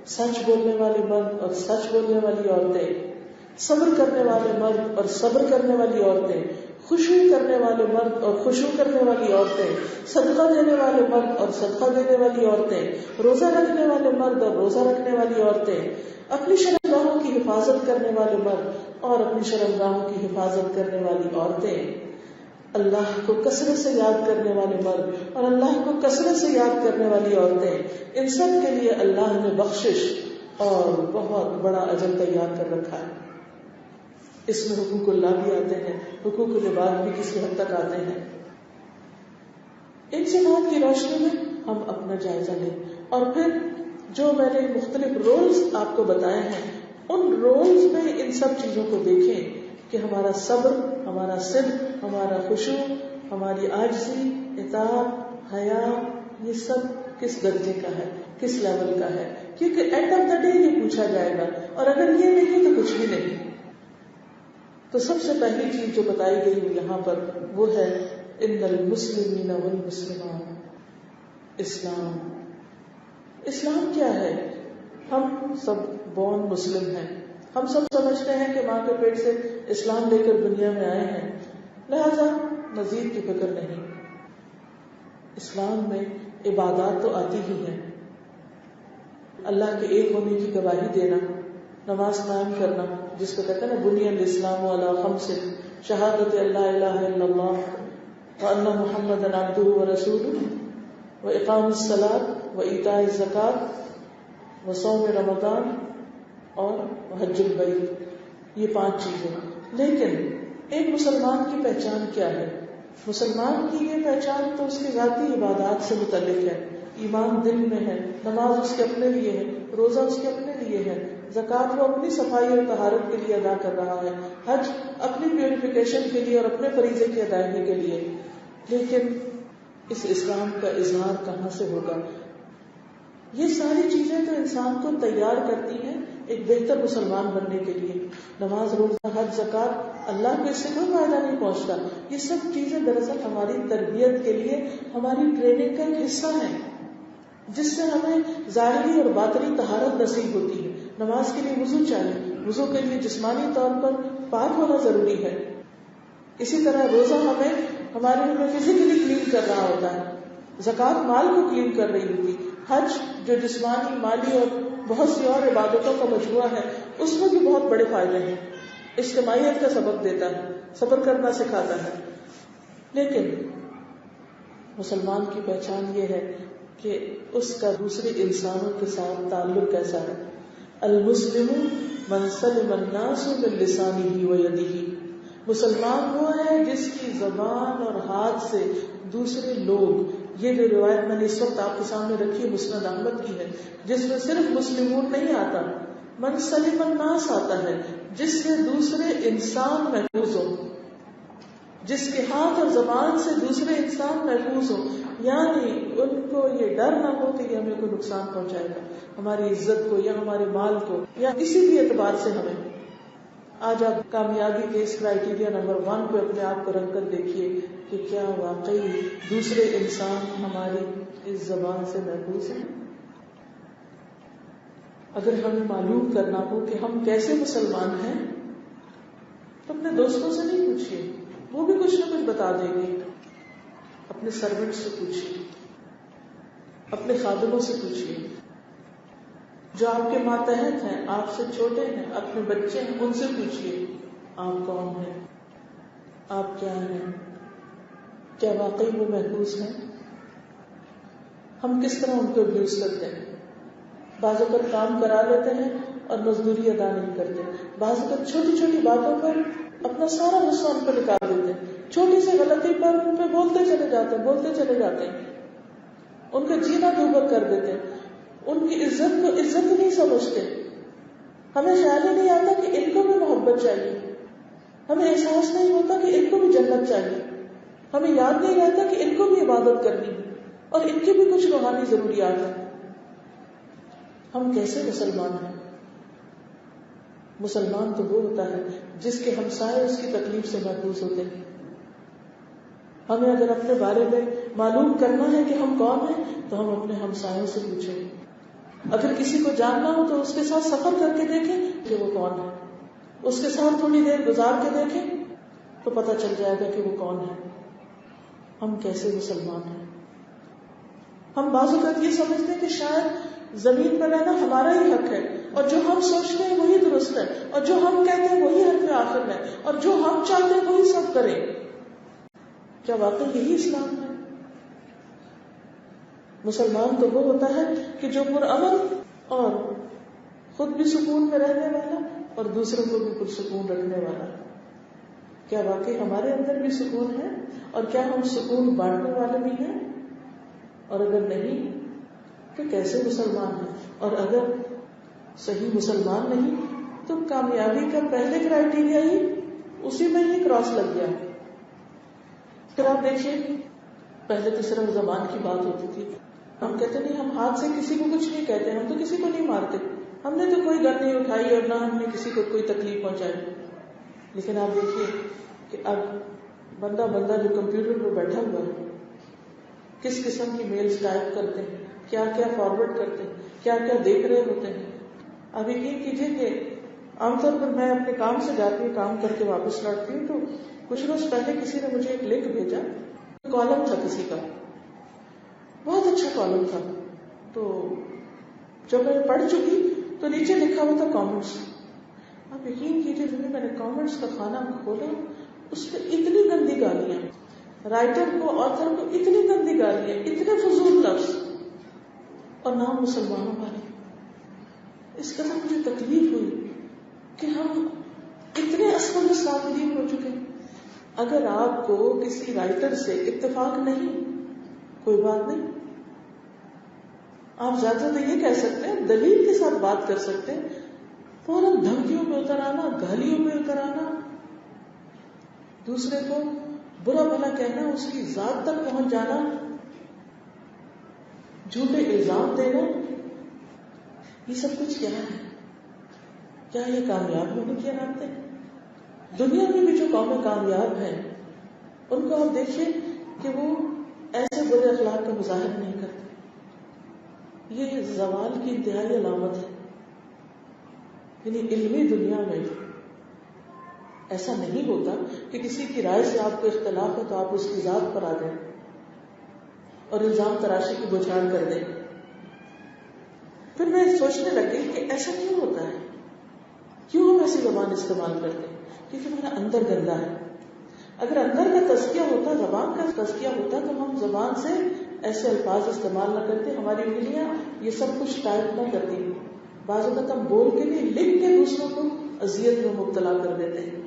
سچ بولنے والے مرد اور سچ بولنے والی عورتیں، صبر کرنے والے مرد اور صبر کرنے والی عورتیں، خشوع کرنے والے مرد اور خشوع کرنے والی عورتیں، صدقہ دینے والے مرد اور صدقہ دینے والی عورتیں، روزہ رکھنے والے مرد اور روزہ رکھنے والی عورتیں، اپنی شرمگاہوں کی حفاظت کرنے والے مرد اور اپنی شرمگاہوں کی حفاظت کرنے والی عورتیں، اللہ کو کثرت سے یاد کرنے والے مرد اور اللہ کو کثرت سے یاد کرنے والی عورتیں. ان سب کے لیے اللہ نے بخشش اور بہت بڑا اجر تیار کر رکھا ہے. اس میں حقوق اللہ بھی آتے ہیں، حقوق العباد بھی کسی حد تک آتے ہیں. ان صفات کی روشنی میں ہم اپنا جائزہ لیں اور پھر جو میں نے مختلف رولز آپ کو بتائے ہیں ان رولز میں ان سب چیزوں کو دیکھیں کہ ہمارا صبر، ہمارا صدق، ہمارا خشوع، ہماری عاجزی، اطاعت، حیا، یہ سب کس درجے کا ہے، کس لیول کا ہے. کیونکہ اینڈ آف دا ڈے یہ پوچھا جائے گا اور اگر یہ نہیں تو کچھ بھی نہیں. تو سب سے پہلی چیز جو بتائی گئی ہے یہاں پر وہ ہے ان المسلمین والمسلمات. اسلام. اسلام کیا ہے؟ ہم سب بورن مسلم ہیں، ہم سب سمجھتے ہیں کہ ماں کے پیٹ سے اسلام لے کر دنیا میں آئے ہیں، لہذا مزید کی فکر نہیں. اسلام میں عبادات تو آتی ہی ہیں، اللہ کے ایک ہونے کی گواہی دینا، نماز قائم کرنا جس کو کہتے ہیں نا بنی الاسلام علی خمس، شہادت اللہ الہ الا اللہ وان محمد عبدہ ورسولہ واقام الصلاۃ وایتاء الزکوٰۃ وصوم رمضان اور حج البیت. یہ 5 چیزیں. لیکن ایک مسلمان کی پہچان کیا ہے؟ مسلمان کی یہ پہچان تو اس کی ذاتی عبادات سے متعلق ہے. ایمان دل میں ہے، نماز اس کے اپنے لیے ہے، روزہ اس کے اپنے لیے ہے، زکوٰۃ وہ اپنی صفائی اور طہارت کے لیے ادا کر رہا ہے، حج اپنی پیوریفیکیشن کے لیے اور اپنے فریضے کی ادائیگی کے لیے. لیکن اس اسلام کا اظہار کہاں سے ہوگا؟ یہ ساری چیزیں تو انسان کو تیار کرتی ہیں ایک بہتر مسلمان بننے کے لیے. نماز، روزہ، حج، زکوٰۃ، اللہ کو اس سے کوئی فائدہ نہیں پہنچتا. یہ سب چیزیں دراصل ہماری تربیت کے لیے ہماری ٹریننگ کا ایک حصہ ہیں جس سے ہمیں ظاہری اور باطنی طہارت نصیب ہوتی ہے. نماز کے لیے وضو چاہیے، وضو کے لیے جسمانی طور پر پاک ہونا ضروری ہے. اسی طرح روزہ ہمیں فزیکلی کلین کر رہا ہوتا ہے، زکوٰۃ مال کو کلین کر رہی ہوتی، حج جو جسمانی، مالی اور بہت سی اور عبادتوں کا مجموعہ ہے، اس میں بھی بہت بڑے فائدے ہیں، اجتماعیت کا سبق دیتا ہے، صبر کرنا سکھاتا ہے. لیکن مسلمان کی پہچان یہ ہے کہ اس کا دوسرے انسانوں کے ساتھ تعلق کیسا ہے. المسلم من سلم الناس من لسانه ويده، مسلمان وہ ہے جس کی زبان اور ہاتھ سے دوسرے لوگ، یہ جو روایت میں نے اس وقت آپ کے سامنے رکھی ہے مسند احمد کی ہے، جس میں صرف مسلمون نہیں آتا، من سلم الناس آتا ہے، جس سے دوسرے انسان محفوظ ہو، جس کے ہاتھ اور زبان سے دوسرے انسان محفوظ ہو، یعنی ان کو یہ ڈر نہ ہو کہ یہ ہمیں کوئی نقصان پہنچائے گا، ہماری عزت کو یا ہمارے مال کو یا کسی بھی اعتبار سے ہمیں. آج آپ کامیابی کے اس کرائیٹیریا نمبر 1 پہ اپنے آپ کو رکھ کر دیکھیے کہ کیا واقعی دوسرے انسان ہماری اس زبان سے محفوظ ہیں. اگر ہمیں معلوم کرنا ہو کہ ہم کیسے مسلمان ہیں تو اپنے دوستوں سے نہیں پوچھیے، وہ بھی کچھ نہ کچھ بتا دیں گے. اپنے سرونٹ سے پوچھیے، اپنے خادموں سے پوچھیے، جو آپ کے ماتحت ہیں، آپ سے چھوٹے ہیں، اپنے بچے ہیں، ان سے پوچھیے آپ کون ہیں، آپ کیا ہیں، کیا واقعی وہ محفوظ ہیں. ہم کس طرح ان کو ابیوز کرتے ہیں. بعض اوقات کام کرا لیتے ہیں اور مزدوری ادا نہیں کرتے. بعض اوقات چھوٹی چھوٹی باتوں پر اپنا سارا غصہ ان پہ نکال دیتے ہیں، چھوٹی سی غلطی پر ان پہ بولتے چلے جاتے ہیں، ان کا جینا دوبر کر دیتے ہیں، ان کی عزت کو عزت نہیں سمجھتے. ہمیں خیال ہی نہیں آتا کہ ان کو بھی محبت چاہیے، ہمیں احساس نہیں ہوتا کہ ان کو بھی جنت چاہیے، ہمیں یاد نہیں رہتا کہ ان کو بھی عبادت کرنی ہے اور ان کی بھی کچھ روحانی ضروریات ہیں. ہم کیسے مسلمان ہیں؟ مسلمان تو وہ ہوتا ہے جس کے ہمسائے اس کی تکلیف سے محفوظ ہوتے ہیں. ہمیں اگر اپنے بارے میں معلوم کرنا ہے کہ ہم کون ہیں تو ہم اپنے ہمسایوں سے پوچھیں. اگر کسی کو جاننا ہو تو اس کے ساتھ سفر کر کے دیکھیں کہ وہ کون ہے، اس کے ساتھ تھوڑی دیر گزار کے دیکھیں تو پتہ چل جائے گا کہ وہ کون ہے. ہم کیسے مسلمان ہیں؟ ہم بعض اوقات یہ سمجھتے ہیں کہ شاید زمین پر رہنا ہمارا ہی حق ہے، اور جو ہم سوچتے ہیں وہی درست ہے، اور جو ہم کہتے ہیں وہی حق آخر ہے، اور جو ہم چاہتے ہیں وہی سب کریں. کیا واقعی یہی اسلام ہے؟ مسلمان تو وہ ہوتا ہے کہ جو پرامن اور خود بھی سکون میں رہنے والا اور دوسروں کو بھی پرسکون رکھنے والا. کیا واقعی ہمارے اندر بھی سکون ہے، اور کیا ہم سکون بانٹنے والے بھی ہیں؟ اور اگر نہیں تو کیسے مسلمان ہیں؟ اور اگر صحیح مسلمان نہیں تو کامیابی کا پہلے کرائیٹیریا ہی اسی میں ہی کراس لگ گیا. پھر آپ دیکھیے، پہلے تو صرف زبان کی بات ہوتی تھی، ہم کہتے نہیں ہم ہاتھ سے کسی کو کچھ نہیں کہتے، ہم تو کسی کو نہیں مارتے، ہم نے تو کوئی گن نہیں اٹھائی اور نہ ہم نے کسی کو کوئی تکلیف پہنچائی. لیکن آپ دیکھیے کہ اب بندہ جو کمپیوٹر پہ بیٹھا ہوا ہے، کس قسم کی میلز ٹائپ کرتے ہیں، کیا کیا فارورڈ کرتے ہیں، کیا کیا دیکھ رہے ہوتے ہیں. اب یقین کیجیے کہ عام طور پر میں اپنے کام سے جاتی ہوں، کام کر کے واپس لوٹتی ہوں، تو کچھ روز پہلے کسی نے مجھے ایک لنک بھیجا، کالم تھا کسی کا، بہت اچھا کالم تھا. تو جب میں پڑھ چکی تو نیچے لکھا ہوا تھا کامنٹس. آپ یقین کیجیے جب میں نے کامنٹس کا خانہ کھولا، اس پہ اتنی گندی گالیاں، رائٹر کو، آتھر کو اتنی گندی گالیاں، اتنے فضول لفظ، اور نام مسلمانوں والے. اس قدر مجھے تکلیف ہوئی کہ ہم اتنے اسفل سافلین ہو چکے ہیں. اگر آپ کو کسی رائٹر سے اتفاق نہیں، کوئی بات نہیں، آپ زیادہ تو یہ کہہ سکتے ہیں، دلیل کے ساتھ بات کر سکتے ہیں. فوراً دھمکیوں میں اتر آنا، گالیوں میں اتر آنا، دوسرے کو برا بھلا کہنا، اس کی ذات تک پہنچ جانا، جھوٹے الزام دینا، یہ سب کچھ کیا ہے؟ کیا یہ کامیاب ہونے کی علامت ہے؟ دنیا میں بھی جو قومیں کامیاب ہیں ان کو آپ دیکھیے کہ وہ ایسے برے اخلاق کا مظاہرہ نہیں کرتے. یہ زوال کی انتہائی علامت ہے. یعنی علمی دنیا میں ایسا نہیں ہوتا کہ کسی کی رائے سے آپ کو اختلاف ہے تو آپ اس کی ذات پر آ جائیں اور الزام تراشی کی بوچھاڑ کر دیں. پھر میں سوچنے لگی کہ ایسا کیوں ہوتا ہے، کیوں ہم ایسی زبان استعمال کرتے ہیں؟ کیونکہ ہمارا اندر گندا ہے. اگر اندر کا تزکیہ ہوتا، زبان کا تزکیہ ہوتا، تو ہم زبان سے ایسے الفاظ استعمال نہ کرتے، ہماری انگلیاں یہ سب کچھ ٹائپ نہ کرتی. بعض اوقات ہم بول کے بھی لکھ کے دوسروں کو اذیت میں مبتلا کر دیتے ہیں.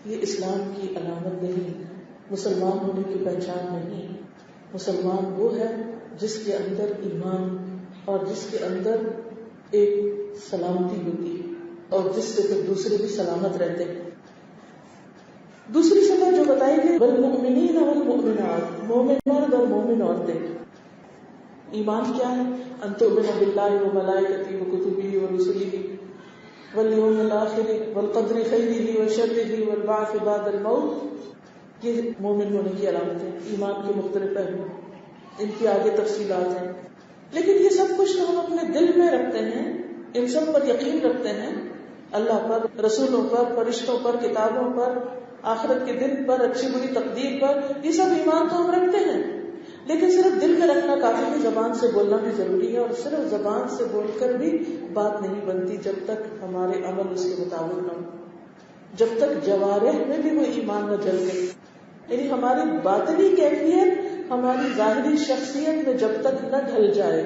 یہ اسلام کی علامت نہیں، مسلمان ہونے کی پہچان نہیں. مسلمان وہ ہے جس کے اندر ایمان اور جس کے اندر ایک سلامتی ہوتی ہے اور جس سے پھر دوسرے بھی سلامت رہتے ہیں. دوسری صفت جو بتائی گئی والمؤمنین والمؤمنات، مومن مرد اور مومن عورتیں. ایمان کیا ہے؟ ان تؤمن باللہ وملائکتہ وکتبہ ورسلہ والیوم الآخر والقدر خیرہ وشرہ والبعث بعد الموت. یہ مومن ہونے کی علامت ہے. ایمان کے مختلف پہلو، ان کی آگے تفصیلات ہیں. لیکن یہ سب کچھ تو ہم اپنے دل میں رکھتے ہیں، ان سب پر یقین رکھتے ہیں، اللہ پر، رسولوں پر، فرشتوں پر، کتابوں پر، آخرت کے دن پر، اچھی بری تقدیر پر. یہ سب ایمان تو ہم رکھتے ہیں، لیکن صرف دل میں رکھنا کافی نہیں، زبان سے بولنا بھی ضروری ہے. اور صرف زبان سے بول کر بھی بات نہیں بنتی جب تک ہمارے عمل اس کے مطابق نہ ہو، جب تک جوارح میں بھی وہ ایمان نہ جل گئے. یعنی ہماری باطنی کیفیت ہماری ظاہری شخصیت میں جب تک نہ ڈھل جائے،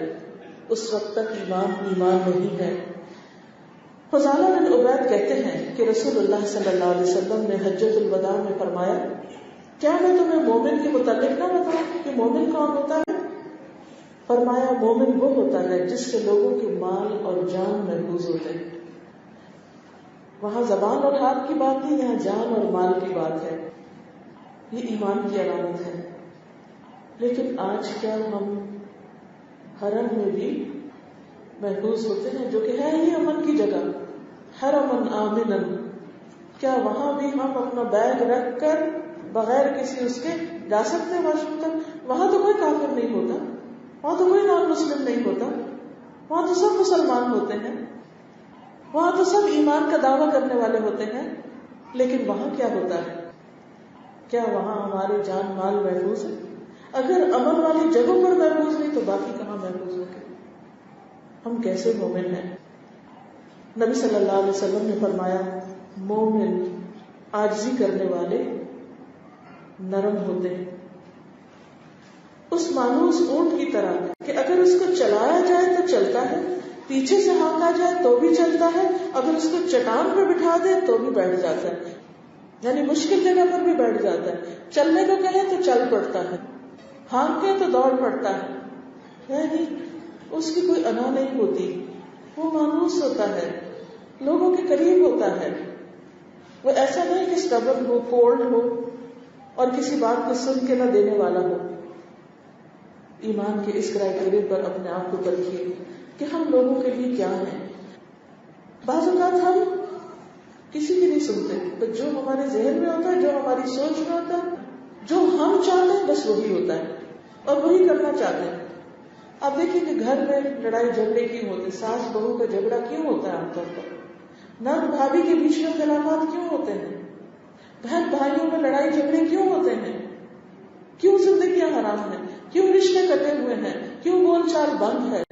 اس وقت تک ایمان نہیں ہے. فضالہ بن عبید کہتے ہیں کہ رسول اللہ صلی اللہ علیہ وسلم نے حجۃ الوداع میں فرمایا، کیا میں تمہیں مومن کے متعلق نہ بتاؤں کہ مومن کون ہوتا ہے؟ فرمایا، مومن وہ ہوتا ہے جس سے لوگوں کے مال اور جان محفوظ ہوتے ہیں. وہاں زبان اور ہاتھ کی بات نہیں، یہاں جان اور مال کی بات ہے. یہ ایمان کی علامت ہے. لیکن آج کیا ہم حرم میں بھی محفوظ ہوتے ہیں، جو کہ ہے ہی امن کی جگہ، حرمن آمنن، کیا وہاں بھی ہم اپنا بیگ رکھ کر بغیر کسی اس کے جا سکتے ہیں واش روم تک؟ وہاں تو کوئی کافر نہیں ہوتا، وہاں تو کوئی نان مسلم نہیں ہوتا، وہاں تو سب مسلمان ہوتے ہیں، وہاں تو سب ایمان کا دعویٰ کرنے والے ہوتے ہیں. لیکن وہاں کیا ہوتا ہے؟ کیا وہاں ہمارے جان مال محفوظ ہے؟ اگر امن والی جگہوں پر محفوظ نہیں تو باقی کہاں محفوظ ہو گئے؟ ہم کیسے مومن ہیں؟ نبی صلی اللہ علیہ وسلم نے فرمایا، مومن عاجزی کرنے والے نرم ہوتے ہیں، اس مانوس اونٹ کی طرح کہ اگر اس کو چلایا جائے تو چلتا ہے، پیچھے سے ہانکا جائے تو بھی چلتا ہے، اگر اس کو چٹان پہ بٹھا دے تو بھی بیٹھ جاتا ہے. یعنی مشکل جگہ پر بھی بیٹھ جاتا ہے. چلنے کو کہیں تو چل پڑتا ہے، ہانکے تو دوڑ پڑتا ہے. یعنی اس کی کوئی انا نہیں ہوتی، وہ مانوس ہوتا ہے، لوگوں کے قریب ہوتا ہے. وہ ایسا نہیں کہ اسٹبن ہو، کولڈ ہو اور کسی بات کو سن کے نہ دینے والا ہو. ایمان کے اس کرائٹیریا پر اپنے آپ کو پرکھیے کہ ہم لوگوں کے لیے کیا ہیں. بعض اوقات ہم کسی کی نہیں سنتے، تو جو ہمارے ذہن میں ہوتا ہے، جو ہماری سوچ میں ہوتا ہے، جو ہم چاہتے ہیں بس وہی ہوتا ہے اور وہی کرنا چاہتے ہیں. آپ دیکھیں کہ گھر میں لڑائی جھگڑے کیوں ہوتے، ساس بہو کا جھگڑا کیوں ہوتا ہے عام طور پر، نند بھابھی کے بیچ میں خلافات کیوں ہوتے ہیں، بہن بھائیوں میں لڑائی جھگڑے کیوں ہوتے ہیں، کیوں زندگیاں حرام ہیں، کیوں رشتے کٹے ہوئے ہیں، کیوں بول چال بند ہے،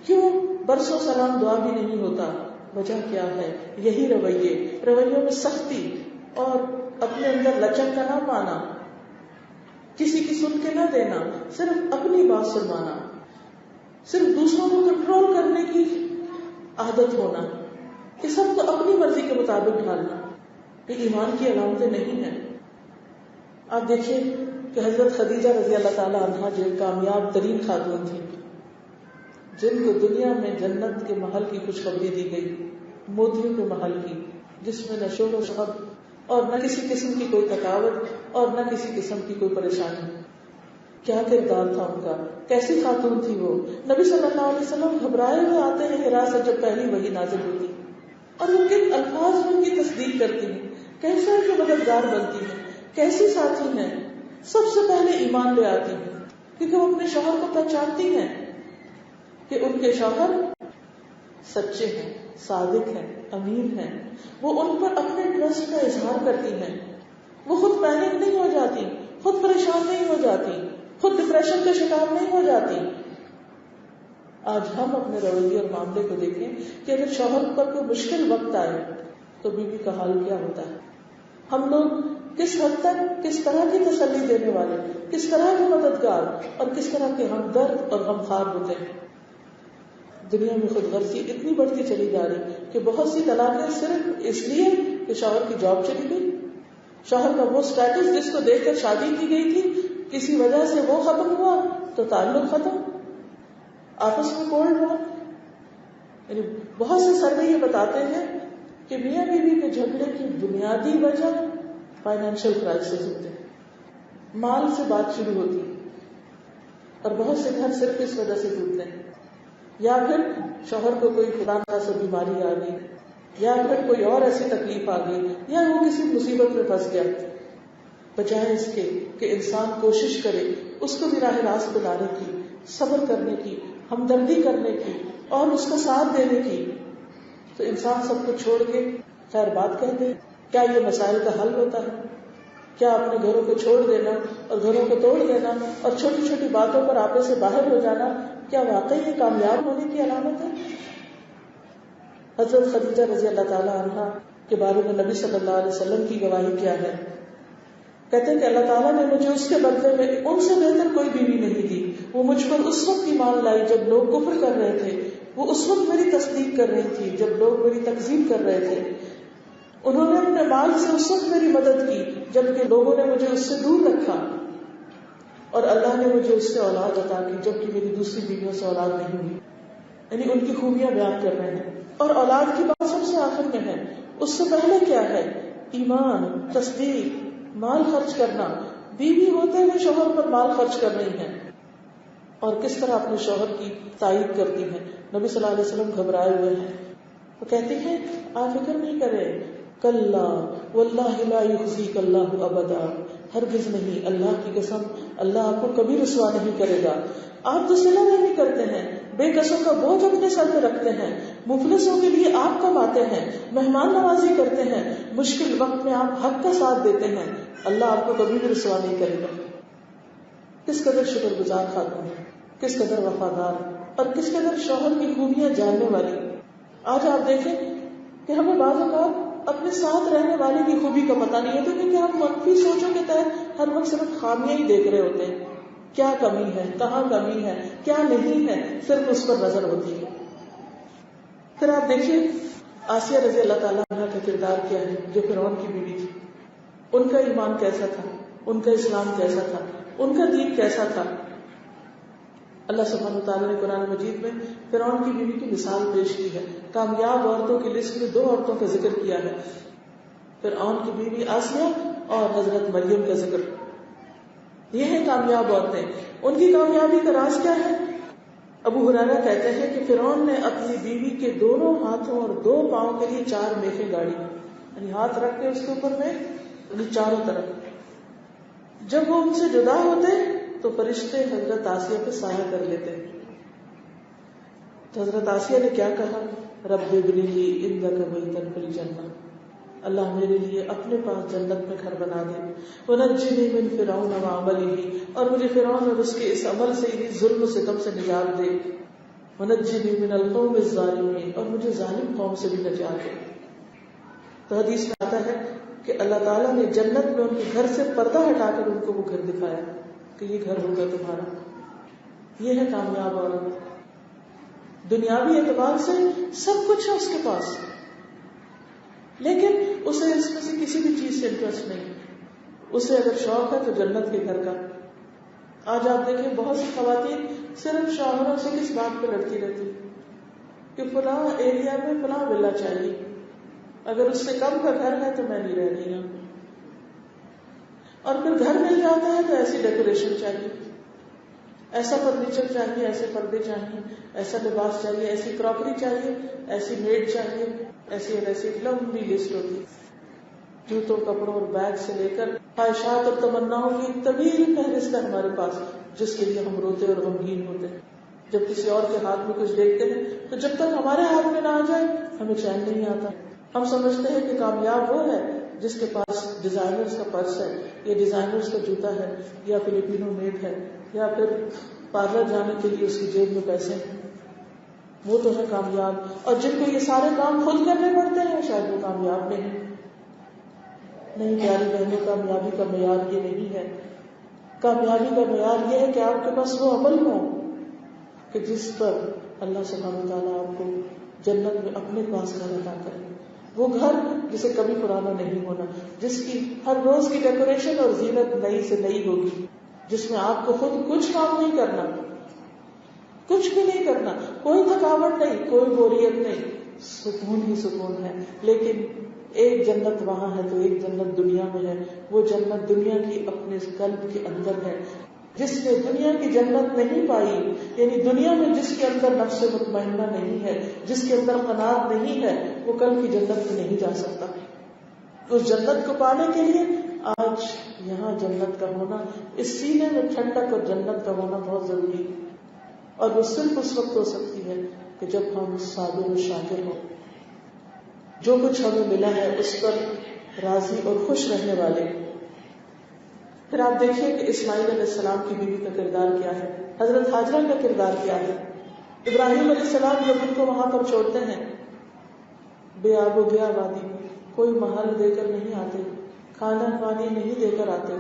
کیوں برسوں سلام دعا بھی نہیں ہوتا؟ وجہ کیا ہے؟ یہی رویوں میں سختی اور اپنے اندر لچک کا نہ پانا، کسی کی سن کے نہ دینا، صرف اپنی بات سنوانا، صرف دوسروں کو کنٹرول کرنے کی عادت ہونا، یہ سب کو اپنی مرضی کے مطابق ڈھالنا، یہ ایمان کی علامتیں نہیں ہیں. آپ دیکھیے کہ حضرت خدیجہ رضی اللہ تعالیٰ عنہا جو کامیاب ترین خاتون تھی، جن کو دنیا میں جنت کے محل کی خوشخبری دی گئی، موتیوں کے محل کی، جس میں نہ شور و شب اور نہ کسی قسم کی کوئی تھکاوٹ اور نہ کسی قسم کی کوئی پریشانی. کیا کردار تھا ان کا، کیسی خاتون تھی وہ. نبی صلی اللہ علیہ وسلم گھبرائے ہوئے آتے ہیں حرا سے جب پہلی وحی نازل ہوتی، اور وہ کن الفاظ میں ان کی تصدیق کرتی ہیں، کیسے ان کے مددگار بنتی ہیں، کیسی ساتھی ہیں. سب سے پہلے ایمان لے آتی ہیں، کیونکہ وہ اپنے شوہر کو پہچانتی ہیں کہ ان کے شوہر سچے ہیں، صادق ہیں، امین ہیں. وہ ان پر اپنے ٹرسٹ کا اظہار کرتی ہیں. وہ خود پینک نہیں ہو جاتی، خود پریشان نہیں ہو جاتی، خود ڈپریشن کا شکار نہیں ہو جاتی. آج ہم اپنے رویے اور معاملے کو دیکھیں کہ اگر شوہر پر کوئی مشکل وقت آئے تو بیوی کا حال کیا ہوتا ہے. ہم لوگ کس حد تک کس طرح کی تسلی دینے والے, کس طرح کے مددگار اور کس طرح کے ہمدرد اور غمخوار ہوتے ہیں. دنیا میں خود غرضی اتنی بڑھتی چلی جا رہی کہ بہت سی طلاقیں صرف اس لیے کہ شوہر کی جاب چلی گئی, شوہر کا وہ سٹیٹس جس کو دیکھ کر شادی کی گئی تھی کسی وجہ سے وہ ختم ہوا تو تعلق ختم, آپس میں کولڈ ہوا. یعنی بہت سے سروے یہ بتاتے ہیں کہ میاں بیوی کے جھگڑے کی بنیادی وجہ فائنینشیل کرائسس ہوتے ہیں, مال سے بات شروع ہوتی ہے اور بہت سے گھر صرف اس وجہ سے ٹوٹتے ہیں, یا پھر شوہر کو کوئی خدا نخواستہ بیماری آ گئی, یا پھر کوئی اور ایسی تکلیف آ گئی, یا وہ کسی مصیبت میں پھنس گیا. بجائے اس کے کہ انسان کوشش کرے اس کو بھی راہ راست بنانے کی, صبر کرنے کی, ہمدردی کرنے کی اور اس کا ساتھ دینے کی, تو انسان سب کو چھوڑ کے خیر بات کہتے ہیں. کیا یہ مسائل کا حل ہوتا ہے؟ کیا اپنے گھروں کو چھوڑ دینا اور گھروں کو توڑ دینا اور چھوٹی چھوٹی باتوں پر آپے سے باہر ہو جانا کیا واقعی یہ کامیاب ہونے کی علامت ہے؟ حضرت خدیجہ رضی اللہ تعالیٰ عنہا کے بارے میں نبی صلی اللہ علیہ وسلم کی گواہی کیا ہے؟ کہتے ہیں کہ اللہ تعالیٰ نے مجھے اس کے بدلے میں ان سے بہتر کوئی بیوی نہیں دی. وہ مجھ پر اس وقت ایمان لائی جب لوگ کفر کر رہے تھے, وہ اس وقت میری تصدیق کر رہی تھی جب لوگ میری تکذیب کر رہے تھے. انہوں نے اپنے مال سے اس وقت میری مدد کی جبکہ لوگوں نے مجھے اس سے دور رکھا, اور اللہ نے مجھے اس سے اولاد عطا کی جبکہ میری دوسری بیویوں سے اولاد نہیں ہوئی. یعنی ان کی خوبیاں بیان کر رہے ہیں. اور اولاد کی بات سب سے آخر میں ہے. اس سے پہلے کیا ہے؟ ایمان, تصدیق, مال خرچ کرنا. بیوی ہوتے ہوئے شوہر پر مال خرچ کر رہی ہیں اور کس طرح اپنے شوہر کی تائید کرتی ہیں. نبی صلی اللہ علیہ وسلم گھبرائے ہوئے ہیں, وہ کہتے ہیں آپ فکر نہیں کریں, کلا واللہ لا یخزیک اللہ ابدا, ہرگز نہیں, اللہ کی قسم اللہ آپ کو کبھی رسوا نہیں کرے گا. آپ تو صلہ رحمی کرتے ہیں, بے کسوں کا بوجھ اپنے سر پہ رکھتے ہیں, مفلسوں کے لیے آپ کماتے ہیں, مہمان نوازی کرتے ہیں, مشکل وقت میں آپ حق کا ساتھ دیتے ہیں, اللہ آپ کو کبھی بھی رسوا نہیں کرے گا. کس قدر شکر گزار خاتون ہے, کس قدر وفادار اور کس قدر شوہر کی خوبیاں جاننے والی. آج آپ دیکھیں کہ ہمیں بعض اوقات اپنے ساتھ رہنے والے کی خوبی کا پتہ نہیں ہوتا کیونکہ ہم منفی سوچوں کے تحت ہر وقت صرف خامیاں ہی دیکھ رہے ہوتے ہیں. کیا کمی ہے, کہاں کمی ہے, کیا نہیں ہے, صرف اس پر نظر ہوتی ہے. پھر آپ دیکھیے آسیہ رضی اللہ تعالیٰ عنہ کا کردار کیا ہے جو فرعون کی بیوی تھی. ان کا ایمان کیسا تھا, ان کا اسلام کیسا تھا, ان کا دین کیسا تھا. اللہ سبحانہ وتعالیٰ نے قرآن مجید میں فرعون کی بیوی کی مثال پیش کی ہے. کامیاب عورتوں کی لسٹ میں 2 عورتوں کا ذکر کیا ہے, فرعون کی بیوی آسیہ اور حضرت مریم کا ذکر. یہ ہیں کامیاب عورتیں. ان کی کامیابی کا راز کیا ہے؟ ابو ہریرہ کہتے ہیں کہ فرعون نے اپنی بیوی کے دونوں ہاتھوں اور 2 پاؤں کے لیے 4 میخیں گاڑی, یعنی ہاتھ رکھ کے اس کے اوپر میں چاروں طرف. جب وہ ان سے جدا ہوتے تو فرشتے حضرت آسیہ پہ سایہ کر لیتے. تو حضرت آسیہ نے کیا کہا؟ رب ابنی لی عندک بیتا فی الجنہ, اللہ میرے لیے اپنے پاس جنت میں گھر بنا دے. ونجنی من فرعون وعملہ, اور مجھے فرعون اور اس کے اس عمل سے, اس ظلم و ستم سے نجات دے. ونجنی من القوم الظالمین, اور مجھے ظالم قوم سے بھی نجات دے. تو حدیث میں آتا ہے کہ اللہ تعالیٰ نے جنت میں ان کے گھر سے پردہ ہٹا کر ان کو وہ گھر دکھایا کہ یہ گھر ہوگا تمہارا. یہ ہے کامیاب عورت. دنیاوی اعتبار سے سب کچھ ہے اس کے پاس, لیکن اسے اس میں سے کسی بھی چیز سے انٹرسٹ نہیں. اسے اگر شوق ہے تو جنت کے گھر کا. آج آپ دیکھیں بہت سی خواتین صرف شوہروں سے کس بات پہ لڑتی رہتی کہ فلاں ایریا میں فلاں ولا چاہیے, اگر اس سے کم کا گھر ہے تو میں نہیں رہ رہی ہوں. اور پھر گھر مل جاتا ہے تو ایسی ڈیکوریشن چاہیے, ایسا فرنیچر چاہیے, ایسے پردے چاہیے, ایسا لباس چاہیے, ایسی کراکری چاہیے, ایسی میڈ چاہیے, ایسی اور ایسی لمبی لسٹ ہوتی. جوتوں, کپڑوں اور بیگ سے لے کر خواہشات اور تمناؤں کی ایک طویل فہرست ہے ہمارے پاس, جس کے لیے ہم روتے اور غمگین ہوتے ہیں. جب کسی اور کے ہاتھ میں کچھ دیکھتے ہیں تو جب تک ہمارے ہاتھ میں نہ آ جائے ہمیں چین نہیں آتا. ہم سمجھتے ہیں کہ کامیاب وہ ہے جس کے پاس ڈیزائنرز کا پرس ہے, یا ڈیزائنرز کا جوتا ہے, یا فلپینو میڈ ہے, یا پھر پارلر جانے کے لیے اس کی جیب میں پیسے ہیں. وہ تو ہے کامیاب. اور جن کو یہ سارے کام خود کرنے پڑتے ہیں شاید وہ کامیاب نہیں. پیاری بہنوں، کامیابی کا معیار یہ نہیں ہے. کامیابی کا معیار یہ ہے کہ آپ کے پاس وہ عمل ہو کہ جس پر اللہ سبحانہ وتعالیٰ آپ کو جنت میں اپنے پاس گھر عطا کرے. وہ گھر جسے کبھی پرانا نہیں ہونا، جس کی ہر روز کی ڈیکوریشن اور زینت نئی سے نئی ہوگی، جس میں آپ کو خود کچھ کام نہیں کرنا، کچھ بھی نہیں کرنا، کوئی تھکاوٹ نہیں، کوئی بوریت نہیں، سکون ہی سکون ہے. لیکن ایک جنت وہاں ہے تو ایک جنت دنیا میں ہے. وہ جنت دنیا کی اپنے قلب کے اندر ہے. جس نے دنیا کی جنت نہیں پائی، یعنی دنیا میں جس کے اندر نفس مطمئنہ نہیں ہے، جس کے اندر قناعت نہیں ہے، وہ کل کی جنت میں نہیں جا سکتا. اس جنت کو پانے کے لیے آج یہاں جنت کا ہونا، اس سینے میں ٹھنڈک اور جنت کا ہونا بہت ضروری ہے. اور وہ صرف اس وقت ہو سکتی ہے کہ جب ہم صابر و شاکر ہوں، جو کچھ ہمیں ملا ہے اس پر راضی اور خوش رہنے والے. پھر آپ دیکھیے کہ اسماعیل علیہ السلام کی بیوی کا کردار کیا ہے، حضرت ہاجرہ کا کردار کیا ہے. ابراہیم علیہ السلام جب ان کو وہاں پر چھوڑتے ہیں بے آب و گیا وادی میں، کوئی محل دے کر نہیں آتے، کھانا پانی نہیں دے کر آتے،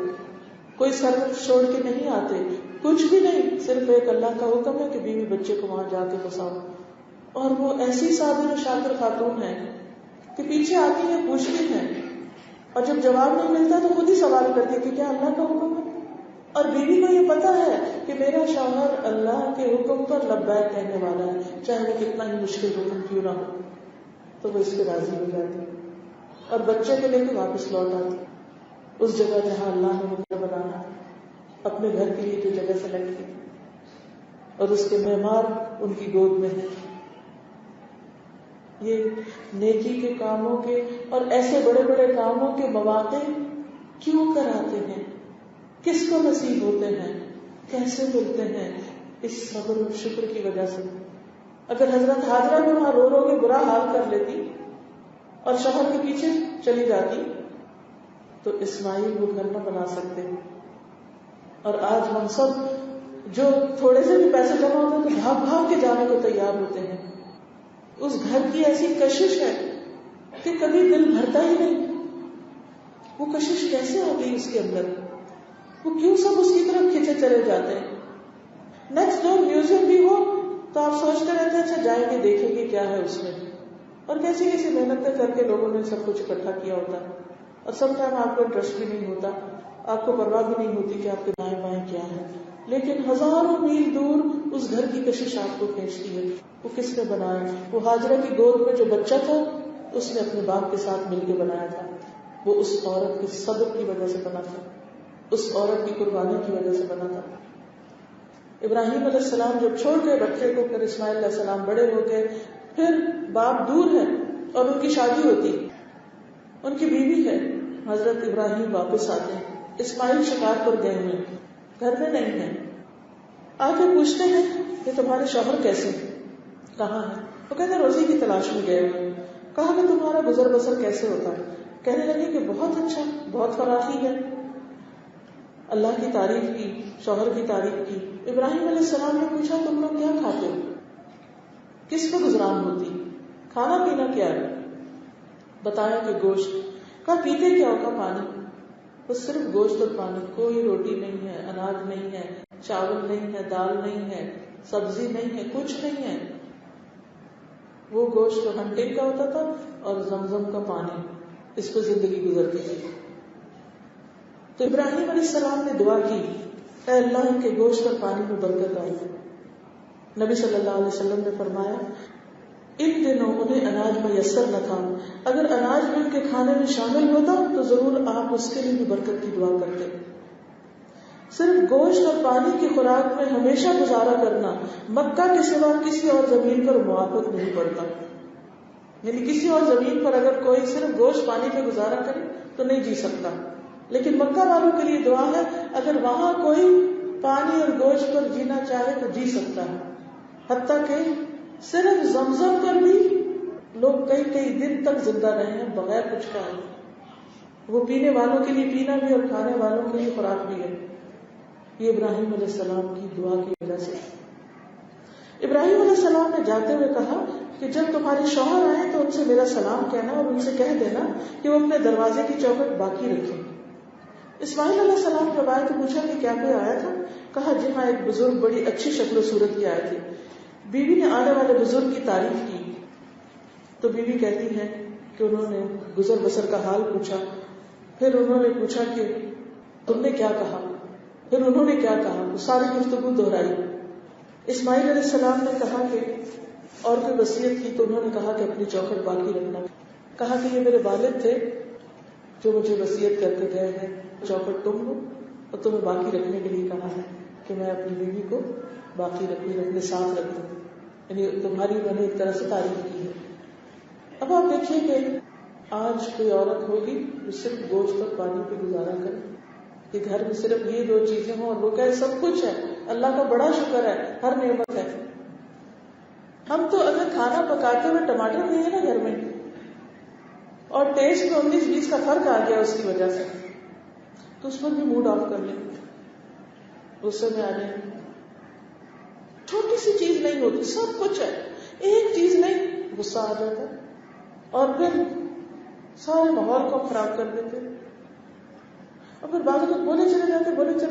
کوئی سرورت چھوڑ کے نہیں آتے، کچھ بھی نہیں، صرف ایک اللہ کا حکم ہے کہ بیوی بچے کو وہاں جا کے بساؤ. اور وہ ایسی صابر و شاکر خاتون ہے کہ پیچھے آتی ہے، پوچھتی ہیں، اور جب جواب نہیں ملتا تو خود ہی سوال کرتی ہے کہ کیا اللہ کا حکم ہے. اور بیوی کو یہ پتا ہے کہ میرا شوہر اللہ کے حکم پر لبیک کہنے والا ہے، چاہے وہ کتنا ہی مشکل حکم کیوں نہ ہو. تو وہ اس کے راضی ہو جاتی اور بچے کو لے کے واپس لوٹ آتی اس جگہ جہاں اللہ نے وہ گھر بنانا ہے، اپنے گھر کے لیے جو جگہ سلیکٹ کی، اور اس کے معمار ان کی گود میں ہے. یہ نیکی کے کاموں کے اور ایسے بڑے بڑے کاموں کے مواقع کیوں کراتے ہیں، کس کو نصیب ہوتے ہیں، کیسے ملتے ہیں؟ اس صبر اور شکر کی وجہ سے. اگر حضرت ہاجرہ بھی وہاں رو رو کے برا حال کر لیتی اور شوہر کے پیچھے چلی جاتی تو اسماعیل وہ گھر نہ بنا سکتے. اور آج ہم سب جو تھوڑے سے بھی پیسے جمع ہوتے ہیں تو بھاگ بھاگ کے جانے کو تیار ہوتے ہیں. اس گھر کی ایسی کشش ہے کہ کبھی دل بھرتا ہی نہیں. وہ کشش کیسے آ گئی اس کے اندر؟ وہ کیوں سب اس کی طرف کھینچے چلے جاتے ہیں؟ نیکسٹ ڈور میوزیم بھی ہو تو آپ سوچتے رہتے ہیں اچھا جائیں گے دیکھیں گے کیا ہے اس میں، اور کیسی کیسی محنتیں کر کے لوگوں نے سب کچھ اکٹھا کیا ہوتا ہے. اور سم ٹائم آپ کو انٹرسٹ بھی نہیں ہوتا، آپ کو پرواہ بھی نہیں ہوتی کہ آپ کے دائیں بائیں کیا ہے. لیکن ہزاروں میل دور اس گھر کی کشش آپ کو کھینچتی ہے. وہ کس نے بنایا؟ وہ ہاجرہ کی گود میں جو بچہ تھا اس نے اپنے باپ کے ساتھ مل کے بنایا تھا. وہ اس عورت کے صبر کی وجہ سے بنا تھا، اس عورت کی قربانی کی وجہ سے بنا تھا. ابراہیم علیہ السلام جب چھوڑ گئے بچے کو، پھر اسماعیل علیہ السلام بڑے ہو گئے، پھر باپ دور ہے اور ان کی شادی ہوتی، ان کی بیوی ہے. حضرت ابراہیم واپس آتے ہیں، اسماعیل شکار پر گئے ہوئے گھر میں نہیں ہے. آ کے پوچھتے ہیں کہ تمہارے شوہر کیسے ہیں، کہاں ہے؟ وہ کہتے ہیں روزی کی تلاش میں گئے ہوئے. کہا کہ تمہارا گزر بسر کیسے ہوتا ہے؟ کہنے لگے کہ بہت اچھا، بہت فراخی ہے. اللہ کی تعریف کی، شوہر کی تعریف کی. ابراہیم علیہ السلام نے پوچھا تم لوگ کیا کھاتے ہو، کس پہ گزران ہوتی، کھانا پینا کیا ہے؟ بتایا کہ گوشت. کہا پیتے کیا ہوگا؟ پانی. بس صرف گوشت اور پانی، کوئی روٹی نہیں ہے، اناج نہیں ہے، چاول نہیں ہے، دال نہیں ہے، سبزی نہیں ہے، کچھ نہیں ہے. وہ گوشت ہنٹنگ کا ہوتا تھا اور زمزم کا پانی، اس پہ زندگی گزرتی تھی. تو ابراہیم علیہ السلام نے دعا کی، اے اللہ ان کے گوشت اور پانی میں برکت آئے. نبی صلی اللہ علیہ وسلم نے فرمایا ان دنوں انہیں اناج میسر نہ تھا، اگر اناج بھی ان کے کھانے میں شامل ہوتا تو ضرور آپ اس کے لیے بھی برکت کی دعا کرتے. صرف گوشت اور پانی کی خوراک میں ہمیشہ گزارا کرنا مکہ کے سوا کسی اور زمین پر موافق نہیں پڑتا. یعنی کسی اور زمین پر اگر کوئی صرف گوشت پانی پہ گزارا کرے تو نہیں جی سکتا، لیکن مکہ والوں کے لیے دعا ہے اگر وہاں کوئی پانی اور گوشت پر جینا چاہے تو جی سکتا ہے. حتیٰ کہ صرف زمزم پر بھی لوگ کئی کئی دن تک زندہ رہے ہیں بغیر کچھ کھائے. وہ پینے والوں کے لیے پینا بھی اور کھانے والوں کے لیے خوراک بھی ہے. یہ ابراہیم علیہ السلام کی دعا کی وجہ سے. ابراہیم علیہ السلام نے جاتے ہوئے کہا کہ جب تمہارے شوہر آئے تو ان سے میرا سلام کہنا اور ان سے کہہ دینا کہ وہ اپنے دروازے کی چوکھٹ باقی رکھیں. اسماعیل علیہ السلام جب آئے تو پوچھا کہ کیا کوئی آیا تھا؟ کہا جی ہاں، ایک بزرگ بڑی اچھی شکل و صورت کی آئے تھے. بیوی نے آنے والے بزرگ کی تعریف کی تو بیوی کہتی ہے کہ انہوں نے گزر بسر کا حال پوچھا. پھر انہوں نے پوچھا کہ تم نے کیا کہا، پھر انہوں نے کیا کہا، وہ ساری گفتگو دہرائی. اسماعیل علیہ السلام نے کہا کہ اور کوئی وصیت کی تو انہوں نے کہا کہ اپنی چوکھٹ باقی رکھنا. کہا کہ یہ میرے والد تھے جو مجھے وصیت کر کے گئے ہیں، چوکھٹ تم ہو اور تمہیں باقی رکھنے کے لیے کہا ہے کہ میں اپنی بیوی کو باقی رکھوں، اپنے ساتھ رکھ دوں. یعنی تمہاری میں نے ایک طرح سے تعریف کی ہے. اب آپ دیکھیے کہ آج کوئی عورت ہوگی جو صرف گوشت اور پانی پہ گزارا کرے کہ گھر میں صرف یہ دو چیزیں ہوں اور وہ کہے سب کچھ ہے، اللہ کا بڑا شکر ہے، ہر نعمت ہے. ہم تو اگر کھانا پکاتے ہوئے ٹماٹر نہیں ہے نا گھر میں اور ٹیسٹ میں 19-20 کا فرق آ گیا اس کی وجہ سے، تو اس پر بھی موڈ آف کر لیں، غصے میں آ جائیں. چھوٹی سی چیز نہیں ہوتی، سب کچھ ہے، ایک چیز نہیں، غصہ آ جاتا اور پھر سارے ماحول کو خراب کر دیتے اور پھر بعد میں بولے چلے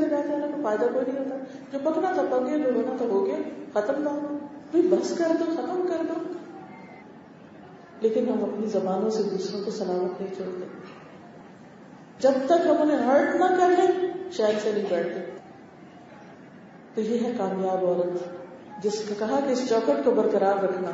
جاتے ہیں، تو فائدہ کوئی نہیں ہوتا. جو پکنا تھا پک گیا، جو ہونا تھا ہو گیا، ختم نہ ہو، بھی بس کر دو، ختم کر دو. لیکن ہم اپنی زبانوں سے دوسروں کو سلامت نہیں چھوڑتے. جب تک ہم انہیں ہرٹ نہ کر لیں شاید سے نہیں بیٹھتے. تو یہ ہے کامیاب عورت جس نے کہا کہ اس چوکھٹ کو برقرار رکھنا.